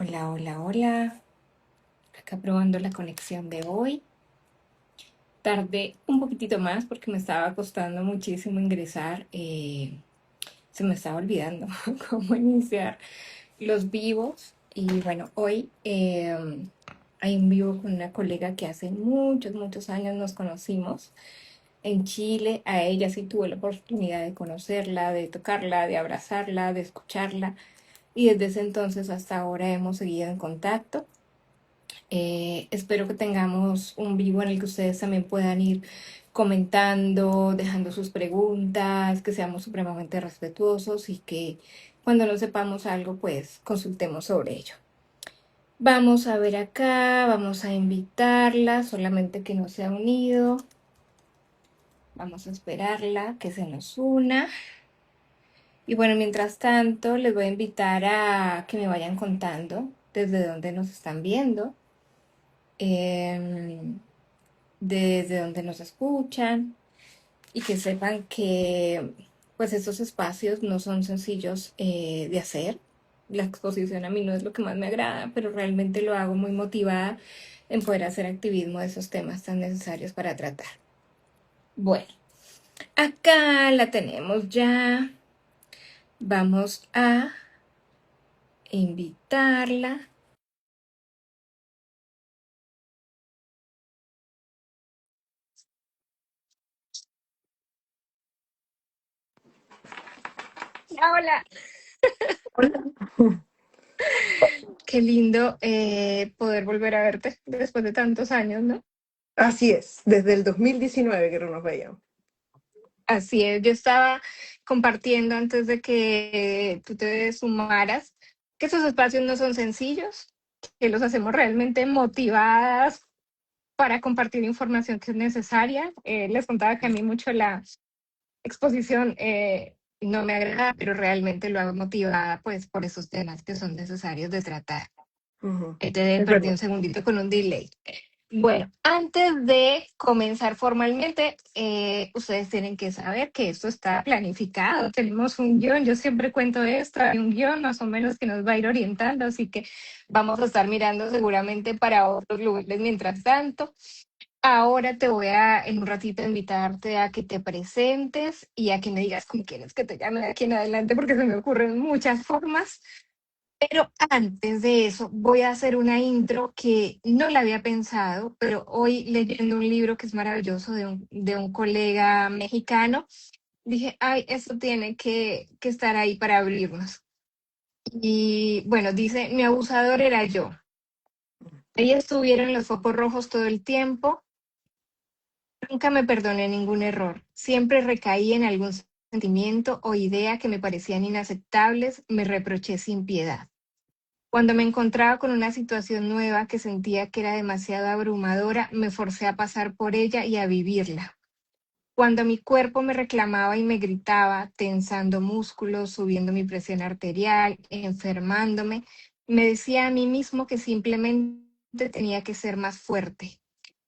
Hola, hola, hola. Acá probando la conexión de hoy. Tardé un poquitito más porque me estaba costando muchísimo ingresar. Se me estaba olvidando cómo iniciar los vivos. Y bueno, hoy hay un vivo con una colega que hace muchos, muchos años nos conocimos en Chile. A ella sí tuve la oportunidad de conocerla, de tocarla, de abrazarla, de escucharla. Y desde ese entonces hasta ahora hemos seguido en contacto. Espero que tengamos un vivo en el que ustedes también puedan ir comentando, dejando sus preguntas, que seamos supremamente respetuosos y que cuando no sepamos algo, pues consultemos sobre ello. Vamos a ver acá, vamos a invitarla, solamente que no se ha unido. Vamos a esperarla que se nos una. Y bueno, mientras tanto, les voy a invitar a que me vayan contando desde dónde nos están viendo. Em, desde donde nos escuchan y que sepan que pues estos espacios no son sencillos de hacer. La exposición a mí no es lo que más me agrada, pero realmente lo hago muy motivada en poder hacer activismo de esos temas tan necesarios para tratar. Bueno, acá la tenemos ya. Vamos a invitarla. Hola. Hola. Qué lindo poder volver a verte después de tantos años, ¿no? Así es, desde el 2019 que no nos veíamos. Así es, yo estaba compartiendo antes de que tú te sumaras que esos espacios no son sencillos, que los hacemos realmente motivadas para compartir información que es necesaria. Les contaba que a mí mucho la exposición no me agrada, pero realmente lo hago motivada pues por esos temas que son necesarios de tratar. Ujú. Te Es perdí verdad. un segundito con un delay. Bueno, antes de comenzar formalmente, ustedes tienen que saber que esto está planificado. Tenemos un guión, yo siempre cuento esto, hay un guión más o menos que nos va a ir orientando, así que vamos a estar mirando seguramente para otros lugares mientras tanto. Ahora te voy a, en un ratito, invitarte a que te presentes y a que me digas cómo quieres que te llame de aquí en adelante, porque se me ocurren muchas formas. Pero antes de eso, voy a hacer una intro que no la había pensado, pero hoy leyendo un libro que es maravilloso de un colega mexicano, dije, ay, esto tiene que estar ahí para abrirnos. Y bueno, dice, mi abusador era yo. Ahí estuvieron los focos rojos todo el tiempo. Nunca me perdoné ningún error. Siempre recaí en algún sentimiento o idea que me parecían inaceptables, me reproché sin piedad. Cuando me encontraba con una situación nueva que sentía que era demasiado abrumadora, me forcé a pasar por ella y a vivirla. Cuando mi cuerpo me reclamaba y me gritaba, tensando músculos, subiendo mi presión arterial, enfermándome, me decía a mí mismo que simplemente tenía que ser más fuerte.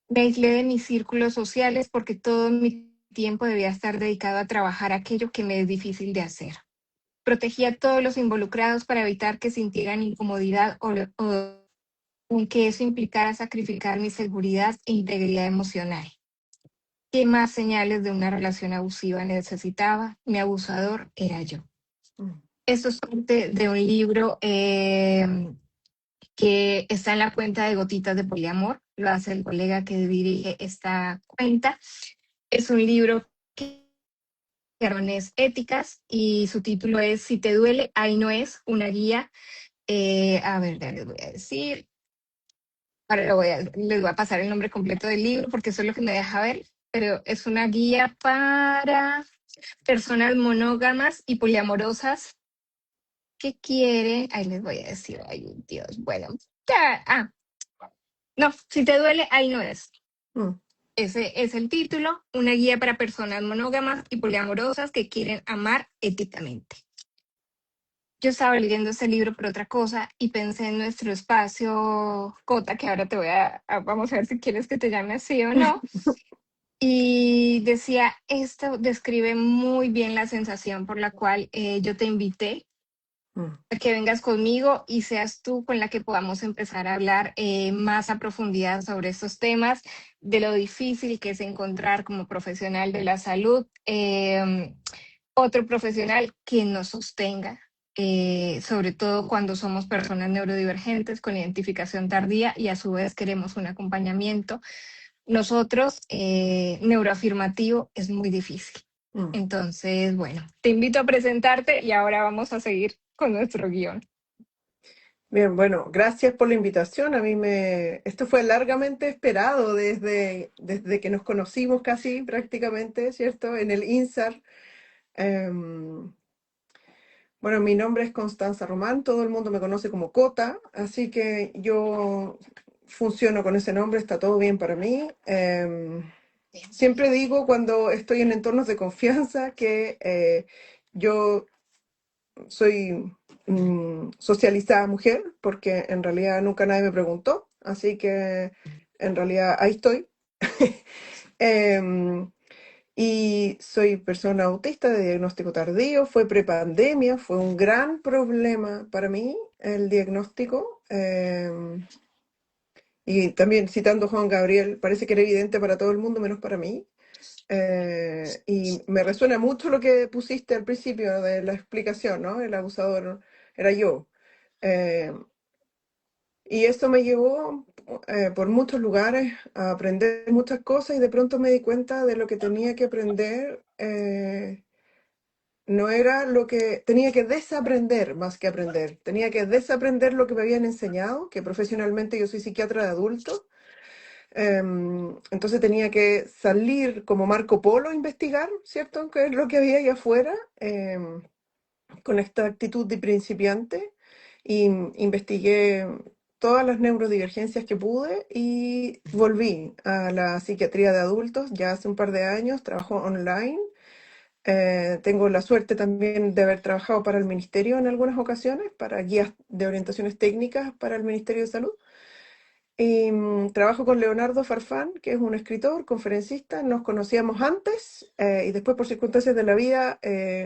Me aislé de mis círculos sociales porque todo mi tiempo debía estar dedicado a trabajar aquello que me es difícil de hacer. Protegí a todos los involucrados para evitar que sintieran incomodidad o aunque eso implicara sacrificar mi seguridad e integridad emocional. ¿Qué más señales de una relación abusiva necesitaba? Mi abusador era yo. Mm. Esto es parte de un libro que está en la cuenta de Gotitas de Poliamor, lo hace el colega que dirige esta cuenta. Es un libro que es éticas y su título es Si te duele, ahí no es, una guía. A ver, ya les voy a decir. Ahora les voy a pasar el nombre completo del libro porque eso es lo que me deja ver, pero es una guía para personas monógamas y poliamorosas que quieren, ahí les voy a decir, ay Dios, bueno, ya, no, si te duele, ahí no es. Mm. Ese es el título, una guía para personas monógamas y poliamorosas que quieren amar éticamente. Yo estaba leyendo ese libro por otra cosa y pensé en nuestro espacio, Cota, que ahora te voy vamos a ver si quieres que te llame así o no. Y decía, esto describe muy bien la sensación por la cual yo te invité mm. que vengas conmigo y seas tú con la que podamos empezar a hablar más a profundidad sobre estos temas, de lo difícil que es encontrar como profesional de la salud otro profesional que nos sostenga, sobre todo cuando somos personas neurodivergentes con identificación tardía y a su vez queremos un acompañamiento. Nosotros, neuroafirmativo, es muy difícil. Mm. Entonces, bueno, te invito a presentarte y ahora vamos a seguir con nuestro guión. Bien, bueno, gracias por la invitación. Esto fue largamente esperado desde que nos conocimos casi prácticamente, ¿cierto? En el INSAR. Em, bueno, mi nombre es Constanza Román, todo el mundo me conoce como Cota, así que yo funciono con ese nombre, está todo bien para mí. Siempre digo cuando estoy en entornos de confianza que yo soy socializada mujer, porque en realidad nunca nadie me preguntó, así que en realidad ahí estoy. Em, y soy persona autista de diagnóstico tardío, fue prepandemia, fue un gran problema para mí el diagnóstico. Y también citando a Juan Gabriel, parece que era evidente para todo el mundo menos para mí. Y me resuena mucho lo que pusiste al principio de la explicación, ¿no? El abusador era yo. Eh, y esto me llevó por muchos lugares a aprender muchas cosas y de pronto me di cuenta de lo que tenía que aprender. No era lo que tenía que desaprender más que aprender. Tenía que desaprender lo que me habían enseñado, que profesionalmente yo soy psiquiatra de adultos. Entonces tenía que salir como Marco Polo a investigar, ¿cierto? ¿Qué es lo que había ahí afuera? Con esta actitud de principiante. Y investigué todas las neurodivergencias que pude y volví a la psiquiatría de adultos ya hace un par de años, trabajo online. Tengo la suerte también de haber trabajado para el ministerio en algunas ocasiones, para guías de orientaciones técnicas para el Ministerio de Salud. Y trabajo con Leonardo Farfán, que es un escritor, conferencista. Nos conocíamos antes y después por circunstancias de la vida,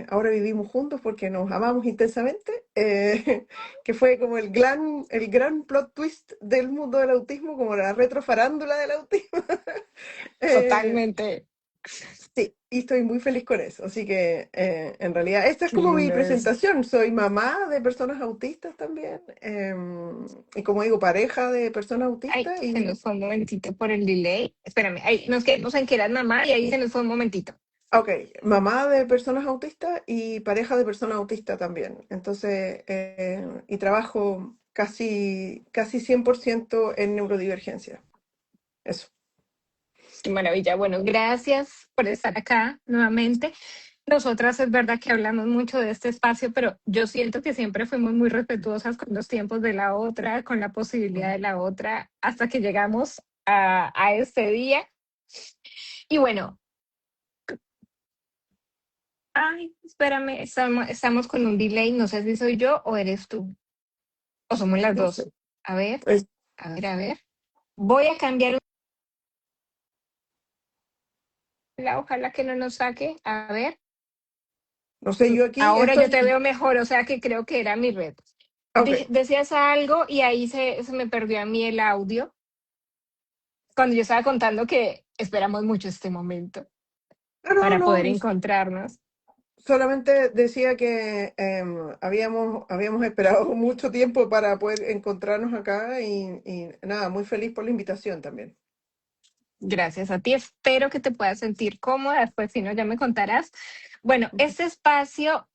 ahora vivimos juntos porque nos amamos intensamente, que fue como el gran plot twist del mundo del autismo, como la retrofarándula del autismo. Eh, Totalmente. Sí, y estoy muy feliz con eso. Así que en realidad esta es Qué como mi lindo eso. presentación. Soy mamá de personas autistas también. Y como digo, pareja de personas Ay, autistas. se nos fue un momentito por el delay. Espérame, ahí nos quedamos en que eras mamá y ahí se nos fue un momentito. Ok, mamá de personas autistas y pareja de personas autistas también. Entonces, y trabajo casi 100% en neurodivergencia. Eso. Qué maravilla. Bueno, gracias por estar acá nuevamente. Nosotras es verdad que hablamos mucho de este espacio, pero yo siento que siempre fuimos muy respetuosas con los tiempos de la otra, con la posibilidad de la otra, hasta que llegamos a este día. Y bueno, ay, espérame, estamos con un delay, no sé si soy yo o eres tú, o somos las No sé. dos. A ver, Es- a ver. Voy a cambiar ojalá que no nos saque. A ver, no sé, yo aquí ahora yo estoy. te veo mejor, o sea que creo que era mi red. Ok. Decías algo y ahí se me perdió a mí el audio cuando yo estaba contando que esperamos mucho este momento No, no, para poder no. encontrarnos. Solamente decía que habíamos esperado mucho tiempo para poder encontrarnos acá y nada, muy feliz por la invitación también. Gracias a ti. Espero que te puedas sentir cómoda. Después, si no, ya me contarás. Bueno, este espacio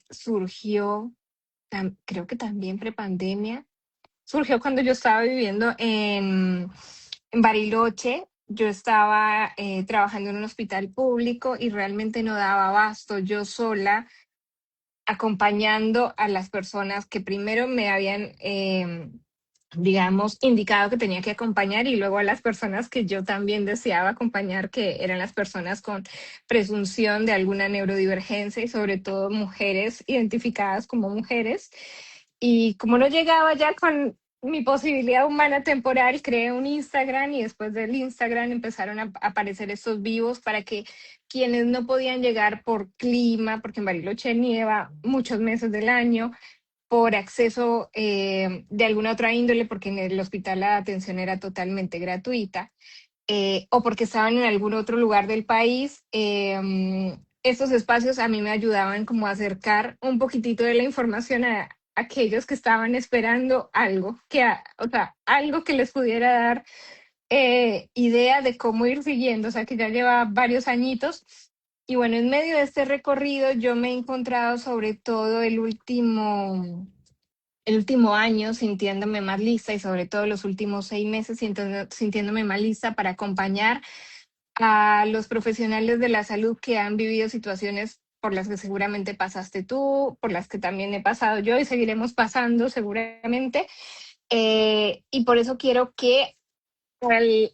surgió, creo que también prepandemia. Surgió cuando yo estaba viviendo en Bariloche. Yo estaba trabajando en un hospital público y realmente no daba abasto yo sola acompañando a las personas que primero me habían, digamos, indicado que tenía que acompañar y luego a las personas que yo también deseaba acompañar, que eran las personas con presunción de alguna neurodivergencia y sobre todo mujeres identificadas como mujeres. Y como no llegaba ya con mi posibilidad humana temporal, creé un Instagram y después del Instagram empezaron a aparecer estos vivos para que quienes no podían llegar por clima, porque en Bariloche nieva muchos meses del año, por acceso de alguna otra índole, porque en el hospital la atención era totalmente gratuita, o porque estaban en algún otro lugar del país, estos espacios a mí me ayudaban como a acercar un poquitito de la información a aquellos que estaban esperando algo, o sea, algo que les pudiera dar idea de cómo ir siguiendo, o sea, que ya lleva varios añitos. Y bueno, en medio de este recorrido yo me he encontrado sobre todo el último año sintiéndome más lista y sobre todo los últimos 6 meses sintiéndome más lista para acompañar a los profesionales de la salud que han vivido situaciones por las que seguramente pasaste tú, por las que también he pasado yo y seguiremos pasando seguramente. Y por eso quiero que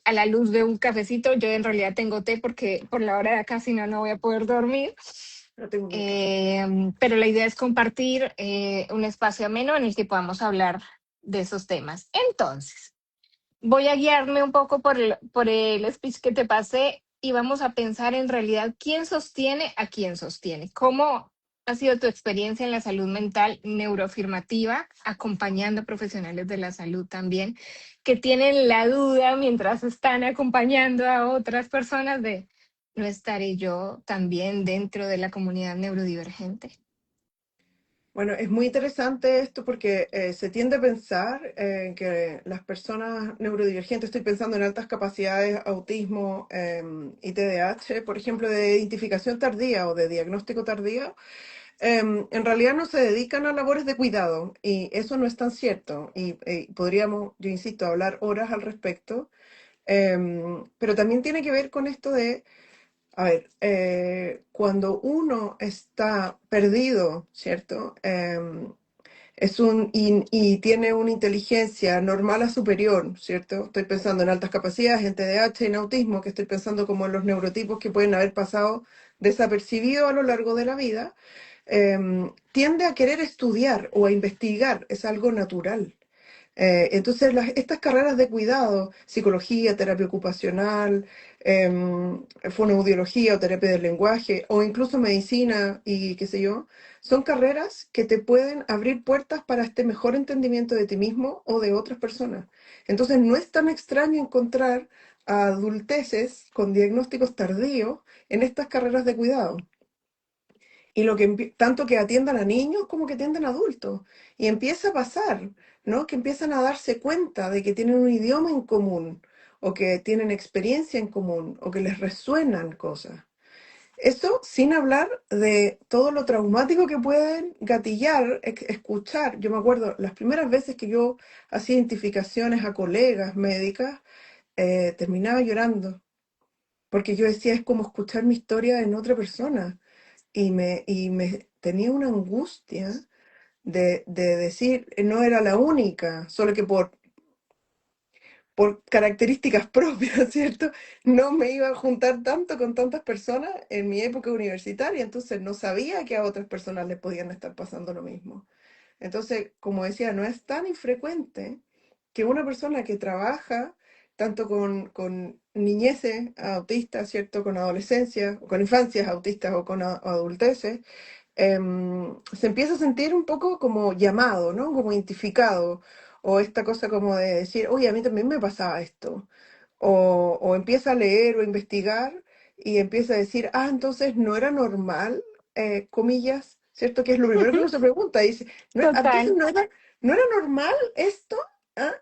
a la luz de un cafecito, yo en realidad tengo té porque por la hora de acá si no, no voy a poder dormir. No tengo un café. Pero la idea es compartir un espacio ameno en el que podamos hablar de esos temas. Entonces, voy a guiarme un poco por el speech que te pasé y vamos a pensar en realidad quién sostiene a quién sostiene. ¿Cómo ha sido tu experiencia en la salud mental neuroafirmativa, acompañando profesionales de la salud también, que tienen la duda mientras están acompañando a otras personas de no estaré yo también dentro de la comunidad neurodivergente? Bueno, es muy interesante esto porque se tiende a pensar que las personas neurodivergentes, estoy pensando en altas capacidades, autismo y TDAH, por ejemplo, de identificación tardía o de diagnóstico tardío, en realidad no se dedican a labores de cuidado y eso no es tan cierto y podríamos, yo insisto, hablar horas al respecto, pero también tiene que ver con esto de a ver, cuando uno está perdido, ¿cierto? Y tiene una inteligencia normal a superior, ¿cierto? Estoy pensando en altas capacidades, en TDAH, en autismo, que estoy pensando como en los neurotipos que pueden haber pasado desapercibidos a lo largo de la vida, tiende a querer estudiar o a investigar, es algo natural. Entonces, estas carreras de cuidado, psicología, terapia ocupacional, fonoaudiología o terapia del lenguaje, o incluso medicina y qué sé yo, son carreras que te pueden abrir puertas para este mejor entendimiento de ti mismo o de otras personas. Entonces, no es tan extraño encontrar a adulteces con diagnósticos tardíos en estas carreras de cuidado. Y tanto que atiendan a niños como que atiendan a adultos. Y empieza a pasar, ¿no? Que empiezan a darse cuenta de que tienen un idioma en común, o que tienen experiencia en común, o que les resuenan cosas. Eso sin hablar de todo lo traumático que pueden gatillar, escuchar. Yo me acuerdo las primeras veces que yo hacía identificaciones a colegas médicas, terminaba llorando, porque yo decía, es como escuchar mi historia en otra persona y me tenía una angustia de decir, no era la única, solo que por características propias, ¿cierto? No me iba a juntar tanto con tantas personas en mi época universitaria, entonces no sabía que a otras personas les podían estar pasando lo mismo. Entonces, como decía, no es tan infrecuente que una persona que trabaja tanto con niñeces autistas, ¿cierto? Con adolescencia, o con infancias autistas o con adulteces, se empieza a sentir un poco como llamado, ¿no? Como identificado, o esta cosa como de decir, oye, a mí también me pasaba esto, o empieza a leer o investigar y empieza a decir, ah, entonces no era normal, comillas, ¿cierto? Que es lo primero que uno se pregunta, dice, entonces Total, no era normal esto, ¿ah?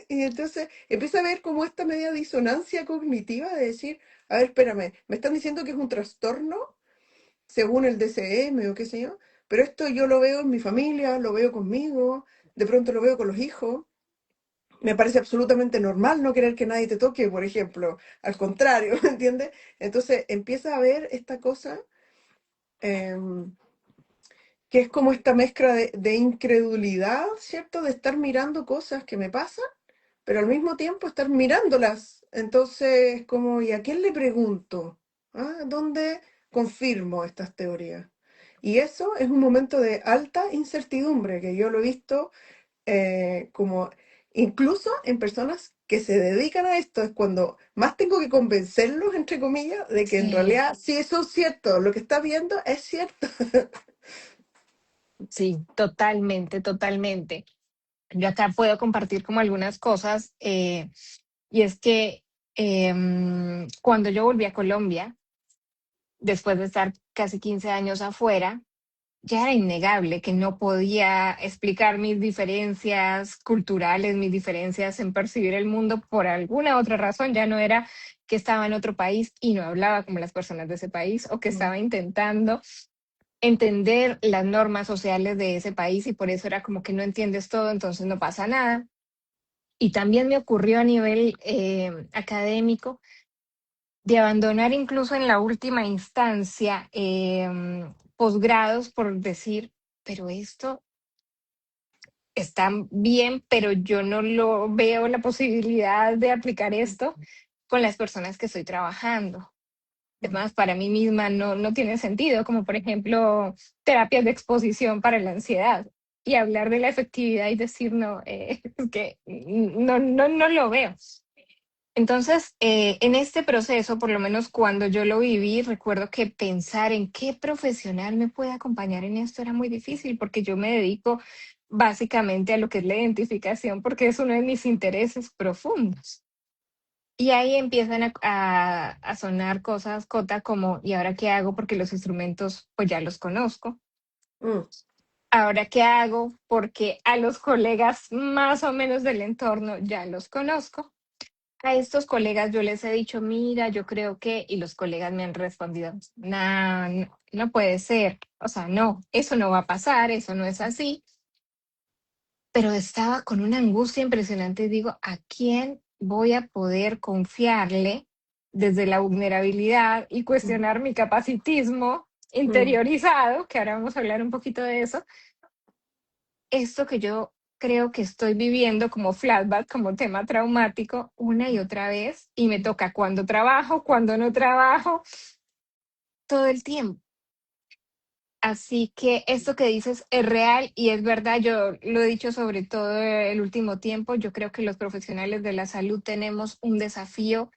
Y entonces empieza a ver como esta media disonancia cognitiva de decir, a ver, espérame, me están diciendo que es un trastorno según el DCM o qué sé yo, pero esto yo lo veo en mi familia, lo veo conmigo, de pronto lo veo con los hijos. Me parece absolutamente normal no querer que nadie te toque, por ejemplo, al contrario, ¿me entiendes? Entonces empieza a ver esta cosa em, que es como esta mezcla de incredulidad, ¿cierto? De estar mirando cosas que me pasan, pero al mismo tiempo estar mirándolas. Entonces, como, ¿y a quién le pregunto? ¿Ah? ¿Dónde confirmo estas teorías? Y eso es un momento de alta incertidumbre, que yo lo he visto como incluso en personas que se dedican a esto, es cuando más tengo que convencerlos, entre comillas, de que en sí. realidad sí, eso es cierto, lo que está viendo es cierto. Sí, totalmente, totalmente. Yo acá puedo compartir como algunas cosas, y es que cuando yo volví a Colombia, después de estar casi 15 años afuera, ya era innegable que no podía explicar mis diferencias culturales, mis diferencias en percibir el mundo por alguna otra razón. Ya no era que estaba en otro país y no hablaba como las personas de ese país, o que Mm, estaba intentando entender las normas sociales de ese país y por eso era como que no entiendes todo, entonces no pasa nada. Y también me ocurrió a nivel académico de abandonar incluso en la última instancia posgrados por decir, pero esto está bien, pero yo no lo veo la posibilidad de aplicar esto con las personas que estoy trabajando. Es mm. más, para mí misma no tiene sentido, como por ejemplo terapias de exposición para la ansiedad y hablar de la efectividad y decir no, es que no lo veo. Entonces, en este proceso, por lo menos cuando yo lo viví, recuerdo que pensar en qué profesional me puede acompañar en esto era muy difícil porque yo me dedico básicamente a lo que es la identificación porque es uno de mis intereses profundos. Y ahí empiezan a sonar cosas, Cota, como, ¿y ahora qué hago? Porque los instrumentos, pues ya los conozco. Mm, ¿Ahora qué hago? Porque a los colegas más o menos del entorno ya los conozco. A estos colegas yo les he dicho, mira, yo creo que, y los colegas me han respondido, no, no puede ser, o sea, no, eso no va a pasar, eso no es así, pero estaba con una angustia impresionante, digo, ¿a quién voy a poder confiarle desde la vulnerabilidad y mm, cuestionar mi capacitismo mm, interiorizado, que ahora vamos a hablar un poquito de eso, esto que yo creo que estoy viviendo como flashback, como tema traumático, una y otra vez, y me toca cuando trabajo, cuando no trabajo, todo el tiempo. Así que esto que dices es real y es verdad, yo lo he dicho sobre todo el último tiempo, yo creo que los profesionales de la salud tenemos un desafío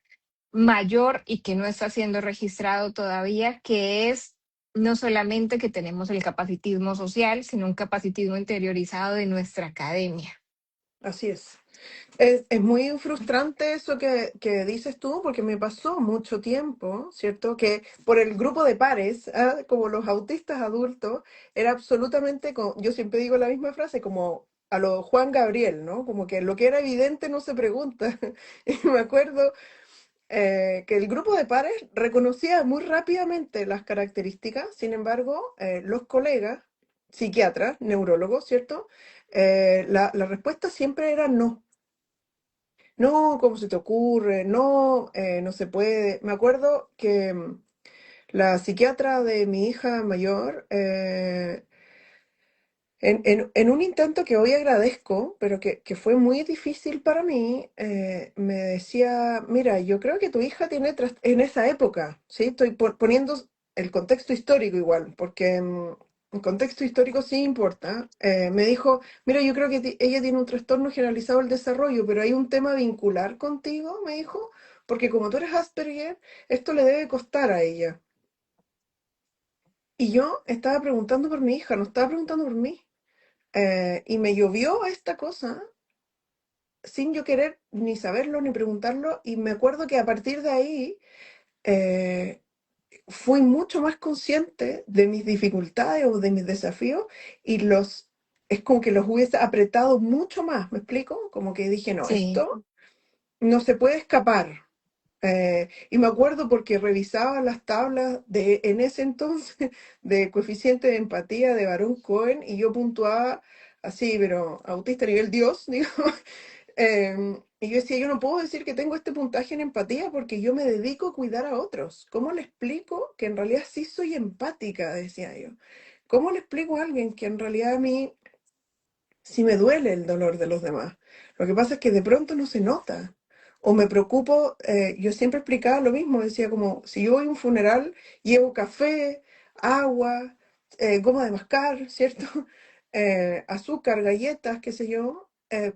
mayor y que no está siendo registrado todavía, que es no solamente que tenemos el capacitismo social, sino un capacitismo interiorizado de nuestra academia. así es. Es muy frustrante eso que dices tú, porque me pasó mucho tiempo, ¿cierto? Que por el grupo de pares, ¿ah? Como los autistas adultos, era absolutamente, yo siempre digo la misma frase, como a lo Juan Gabriel, ¿no? Como que lo que era evidente no se pregunta. Y me acuerdo que el grupo de pares reconocía muy rápidamente las características, sin embargo, los colegas, psiquiatras, neurólogos, ¿cierto? La respuesta siempre era no. No, ¿cómo se te ocurre? No, no se puede. Me acuerdo que la psiquiatra de mi hija mayor, en un intento que hoy agradezco, pero que fue muy difícil para mí, me decía, mira, yo creo que tu hija tiene, en esa época, ¿sí? Estoy poniendo el contexto histórico igual, porque el contexto histórico sí importa. Me dijo, mira, yo creo que ella tiene un trastorno generalizado del desarrollo, pero hay un tema vincular contigo, me dijo, porque como tú eres Asperger, esto le debe costar a ella. Y yo estaba preguntando por mi hija, no estaba preguntando por mí. Y me llovió esta cosa sin yo querer ni saberlo ni preguntarlo. Y me acuerdo que a partir de ahí eh, fui mucho más consciente de mis dificultades o de mis desafíos y es como que los hubiese apretado mucho más, ¿me explico? Como que dije, no, Sí, esto no se puede escapar. Y me acuerdo porque revisaba las tablas de en ese entonces de coeficiente de empatía de Baron Cohen y yo puntuaba así, pero autista a nivel Dios, digo. Y yo decía, yo no puedo decir que tengo este puntaje en empatía porque yo me dedico a cuidar a otros. ¿Cómo le explico que en realidad sí soy empática? Decía yo. ¿Cómo le explico a alguien que en realidad a mí sí me duele el dolor de los demás? Lo que pasa es que de pronto no se nota. O me preocupo, yo siempre explicaba lo mismo, decía como, si yo voy a un funeral, llevo café, agua, goma de mascar, ¿cierto? Azúcar, galletas, qué sé yo,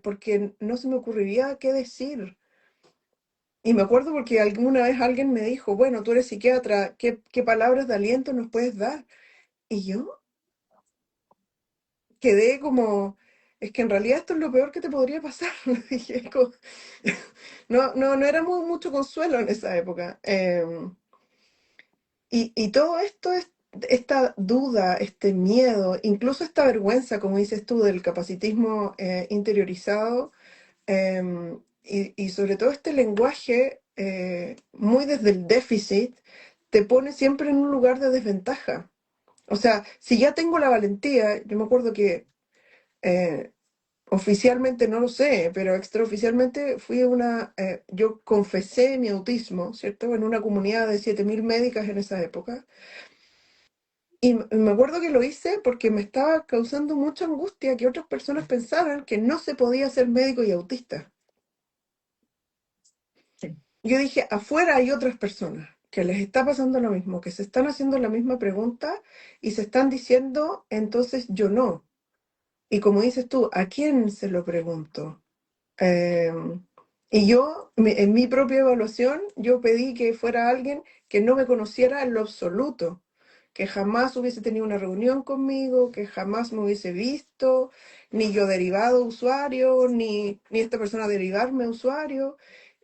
porque no se me ocurriría qué decir. Y me acuerdo porque alguna vez alguien me dijo, bueno, tú eres psiquiatra, ¿qué palabras de aliento nos puedes dar? Y yo quedé como, es que en realidad esto es lo peor que te podría pasar. Le dije, no era mucho consuelo en esa época. Y todo esto es esta duda, este miedo, incluso esta vergüenza, como dices tú, del capacitismo interiorizado, y sobre todo este lenguaje muy desde el déficit, te pone siempre en un lugar de desventaja. O sea, si ya tengo la valentía, yo me acuerdo que eh, oficialmente no lo sé, pero extraoficialmente yo confesé mi autismo, ¿cierto? En una comunidad de 7.000 médicas en esa época. Y me acuerdo que lo hice porque me estaba causando mucha angustia que otras personas pensaran que no se podía ser médico y autista. Sí. Yo dije, afuera hay otras personas que les está pasando lo mismo, que se están haciendo la misma pregunta y se están diciendo, entonces yo no. Y como dices tú, ¿a quién se lo pregunto? Eh, y yo, en mi propia evaluación, yo pedí que fuera alguien que no me conociera en lo absoluto, que jamás hubiese tenido una reunión conmigo, que jamás me hubiese visto, ni yo derivado usuario, ni esta persona derivarme usuario.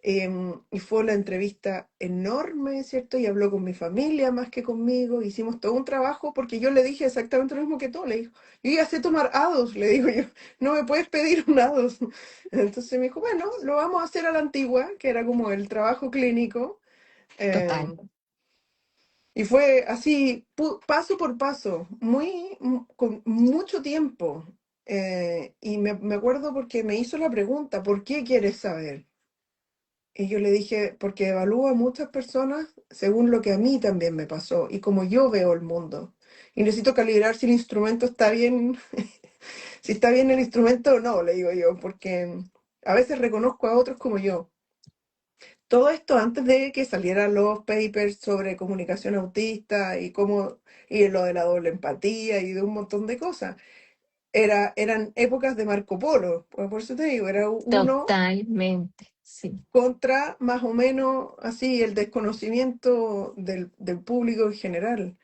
Y fue una entrevista enorme, ¿cierto? Y habló con mi familia más que conmigo. Hicimos todo un trabajo porque yo le dije exactamente lo mismo que tú. Le dijo, yo ya sé tomar A2, le digo yo, no me puedes pedir un A2. Entonces me dijo, bueno, lo vamos a hacer a la antigua, que era como el trabajo clínico. Total. em, y fue así, paso por paso, con mucho tiempo. Y me acuerdo porque me hizo la pregunta, ¿por qué quieres saber? Y yo le dije, porque evalúo a muchas personas según lo que a mí también me pasó y como yo veo el mundo. Y necesito calibrar si el instrumento está bien, si está bien el instrumento o no, le digo yo, porque a veces reconozco a otros como yo. Todo esto antes de que salieran los papers sobre comunicación autista y cómo, y lo de la doble empatía y de un montón de cosas. Eran épocas de Marco Polo, pues por eso te digo, era uno Totalmente, sí. contra más o menos así el desconocimiento del público en general.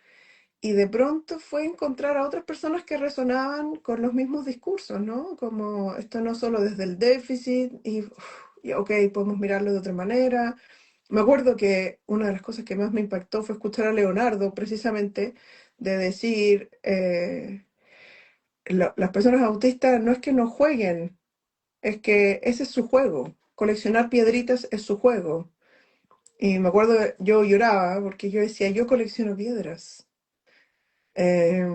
Y de pronto fue encontrar a otras personas que resonaban con los mismos discursos, ¿no? Como esto no solo desde el déficit y ok, podemos mirarlo de otra manera. Me acuerdo que una de las cosas que más me impactó fue escuchar a Leonardo precisamente de decir, las personas autistas no es que no jueguen, es que ese es su juego. Coleccionar piedritas es su juego. Y me acuerdo, yo lloraba porque yo decía, yo colecciono piedras.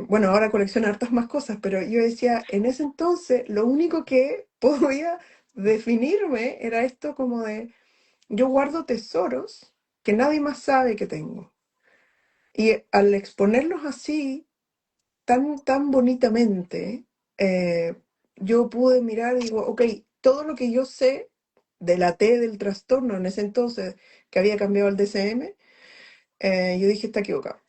Bueno, ahora colecciono hartas más cosas, pero yo decía, en ese entonces lo único que podía definirme era esto como de, yo guardo tesoros que nadie más sabe que tengo. Y al exponerlos así, tan bonitamente, eh, yo pude mirar y digo, ok, todo lo que yo sé de la T del trastorno en ese entonces, que había cambiado al DCM, yo dije, está equivocado.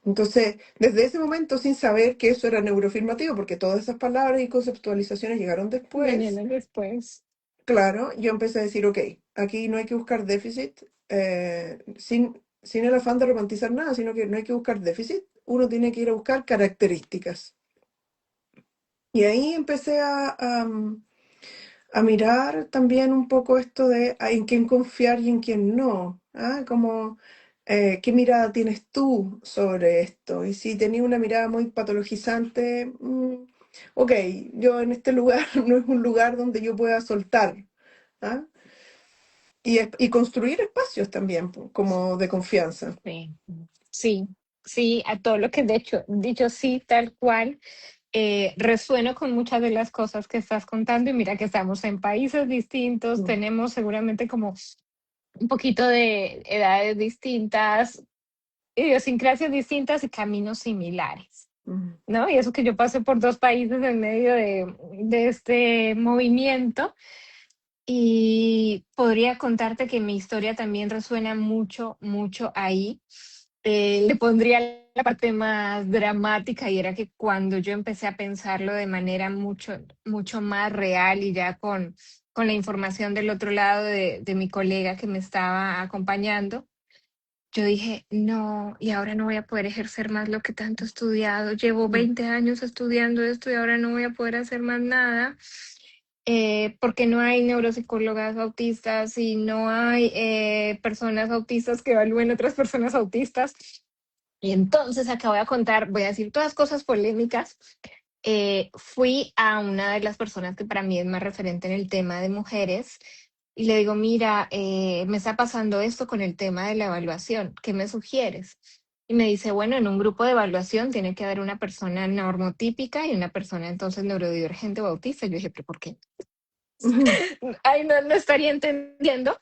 Entonces, desde ese momento, sin saber que eso era neurofirmativo, porque todas esas palabras y conceptualizaciones llegaron después, Mañana después. claro, yo empecé a decir, ok, aquí no hay que buscar déficit, sin el afán de romantizar nada, sino que no hay que buscar déficit, uno tiene que ir a buscar características. Y ahí empecé a mirar también un poco esto de en quién confiar y en quién no. ¿Ah? Como, ¿qué mirada tienes tú sobre esto? Y si tenías una mirada muy patologizante, ok, yo en este lugar no es un lugar donde yo pueda soltar. ¿Ah? Y construir espacios también, como de confianza. Sí, sí, sí, a todo lo que de hecho, dicho sí, tal cual. Resueno con muchas de las cosas que estás contando y mira que estamos en países distintos, Mm, tenemos seguramente como un poquito de edades distintas, idiosincrasias distintas y caminos similares, mm, ¿no? Y eso que yo pasé por dos países en medio de este movimiento y podría contarte que mi historia también resuena mucho, mucho ahí. Le pondría la parte más dramática y era que cuando yo empecé a pensarlo de manera mucho, mucho más real y ya con la información del otro lado de mi colega que me estaba acompañando, yo dije, no, y ahora no voy a poder ejercer más lo que tanto he estudiado. Llevo Mm. 20 años estudiando esto y ahora no voy a poder hacer más nada. Porque no hay neuropsicólogas autistas y no hay personas autistas que evalúen otras personas autistas. Y entonces acá voy a contar, voy a decir todas cosas polémicas. Fui a una de las personas que para mí es más referente en el tema de mujeres y le digo, mira, me está pasando esto con el tema de la evaluación, ¿qué me sugieres? Y me dice, bueno, en un grupo de evaluación tiene que haber una persona normotípica y una persona entonces neurodivergente o autista. Yo dije, ¿pero por qué? Ay, no, no estaría entendiendo.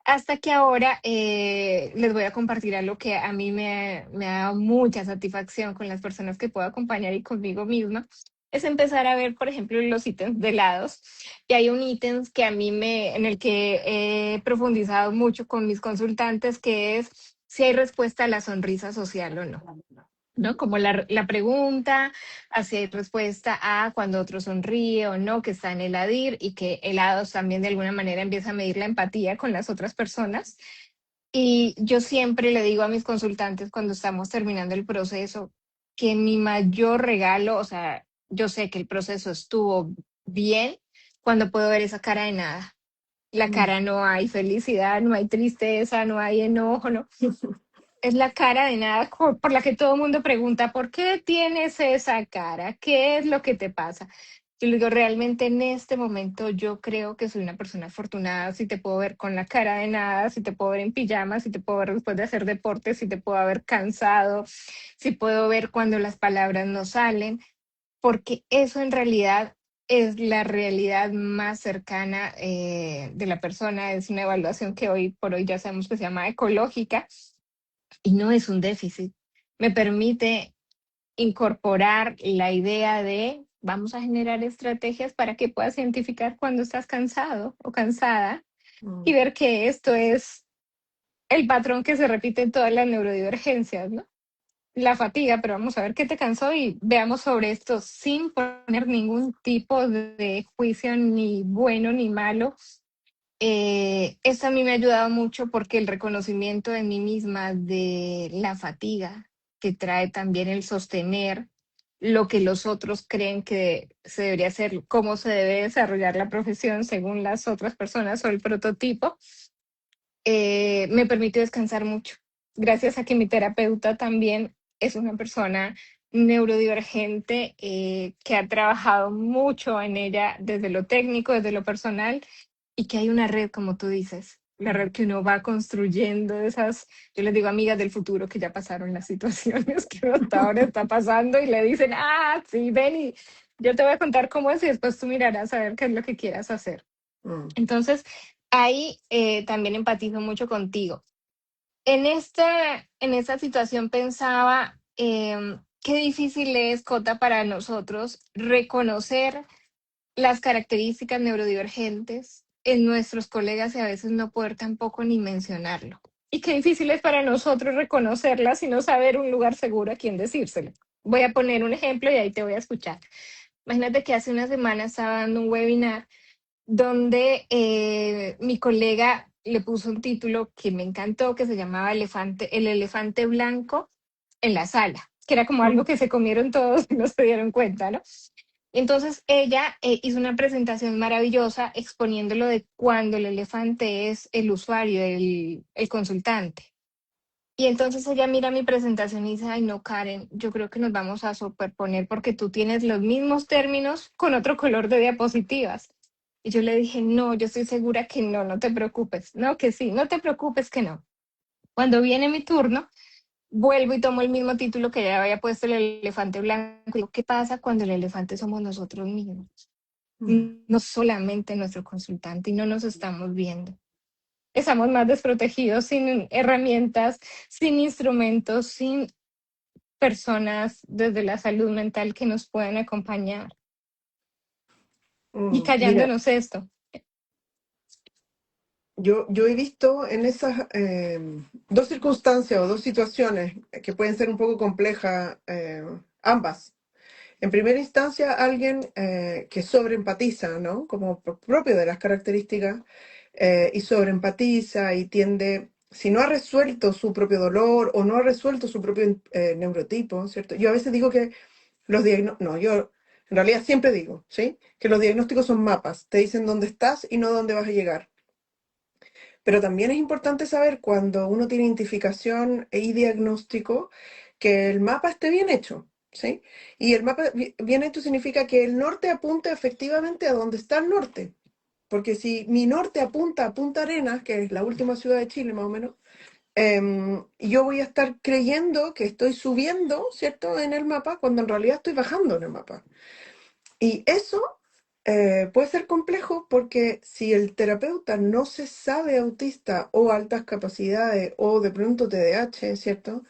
Hasta que ahora les voy a compartir algo que a mí me ha dado mucha satisfacción con las personas que puedo acompañar y conmigo misma. Es empezar a ver, por ejemplo, los ítems de lados. Y hay un ítem que a mí en el que he profundizado mucho con mis consultantes, que es si hay respuesta a la sonrisa social o no. ¿No? Como la pregunta, hacia respuesta a cuando otro sonríe o no, que está en el ADIR y que el ADOS también de alguna manera empieza a medir la empatía con las otras personas. Y yo siempre le digo a mis consultantes cuando estamos terminando el proceso que mi mayor regalo, o sea, yo sé que el proceso estuvo bien cuando puedo ver esa cara de nada. La Mm. cara no hay felicidad, no hay tristeza, no hay enojo, no, es la cara de nada por la que todo el mundo pregunta, ¿por qué tienes esa cara? ¿Qué es lo que te pasa? Yo le digo, realmente en este momento yo creo que soy una persona afortunada, si te puedo ver con la cara de nada, si te puedo ver en pijama, si te puedo ver después de hacer deporte, si te puedo ver cansado, si puedo ver cuando las palabras no salen, porque eso en realidad es la realidad más cercana de la persona, es una evaluación que hoy por hoy ya sabemos que se llama ecológica y no es un déficit. Me permite incorporar la idea de vamos a generar estrategias para que puedas identificar cuando estás cansado o cansada y Mm. ver que esto es el patrón que se repite en todas las neurodivergencias, ¿no? La fatiga, pero vamos a ver qué te cansó y veamos sobre esto sin poner ningún tipo de juicio ni bueno ni malo. Esto a mí me ha ayudado mucho porque el reconocimiento de mí misma de la fatiga que trae también el sostener lo que los otros creen que se debería hacer, cómo se debe desarrollar la profesión según las otras personas o el prototipo, me permitió descansar mucho. Gracias a que mi terapeuta también es una persona neurodivergente que ha trabajado mucho en ella desde lo técnico, desde lo personal y que hay una red, como tú dices, la red que uno va construyendo, esas, yo les digo amigas del futuro que ya pasaron las situaciones que uno hasta ahora está pasando y le dicen, ah, sí, ven y yo te voy a contar cómo es y después tú mirarás a ver qué es lo que quieras hacer. Mm. Entonces, ahí también empatizo mucho contigo. En esta situación pensaba, qué difícil es, Cota, para nosotros reconocer las características neurodivergentes en nuestros colegas y a veces no poder tampoco ni mencionarlo. Y qué difícil es para nosotros reconocerlas y no saber un lugar seguro a quién decírselo. Voy a poner un ejemplo y ahí te voy a escuchar. Imagínate que hace una semana estaba dando un webinar donde mi colega le puso un título que me encantó, que se llamaba El elefante blanco en la sala, que era como algo Mm. que se comieron todos y no se dieron cuenta, ¿no? Entonces ella hizo una presentación maravillosa exponiéndolo de cuando el elefante es el usuario, el consultante. Y entonces ella mira mi presentación y dice, ay no, Karen, yo creo que nos vamos a superponer porque tú tienes los mismos términos con otro color de diapositivas. Y yo le dije, no, yo estoy segura que no, no te preocupes. No, que sí, no te preocupes que no. Cuando viene mi turno, vuelvo y tomo el mismo título que ya había puesto el elefante blanco. Y digo, ¿qué pasa cuando el elefante somos nosotros mismos? Mm. No solamente nuestro consultante y no nos estamos viendo. Estamos más desprotegidos, sin herramientas, sin instrumentos, sin personas desde la salud mental que nos puedan acompañar y Mm. Mira, callándonos esto. yo he visto en esas dos circunstancias o dos situaciones que pueden ser un poco complejas, ambas. En primera instancia, alguien que sobreempatiza, ¿no? Como propio de las características, y sobreempatiza y tiende si no ha resuelto su propio dolor o no ha resuelto su propio neurotipo, ¿cierto? Yo a veces digo que los diagnósticos, no, yo en realidad siempre digo, ¿sí? Que los diagnósticos son mapas, te dicen dónde estás y no dónde vas a llegar. Pero también es importante saber cuando uno tiene identificación y diagnóstico que el mapa esté bien hecho, ¿sí? Y el mapa bien hecho significa que el norte apunta efectivamente a donde está el norte. Porque si mi norte apunta a Punta Arenas, que es la última ciudad de Chile más o menos, yo voy a estar creyendo que estoy subiendo, ¿cierto?, en el mapa, cuando en realidad estoy bajando en el mapa. Y eso puede ser complejo porque si el terapeuta no se sabe autista o altas capacidades o de pronto TDAH, ¿cierto?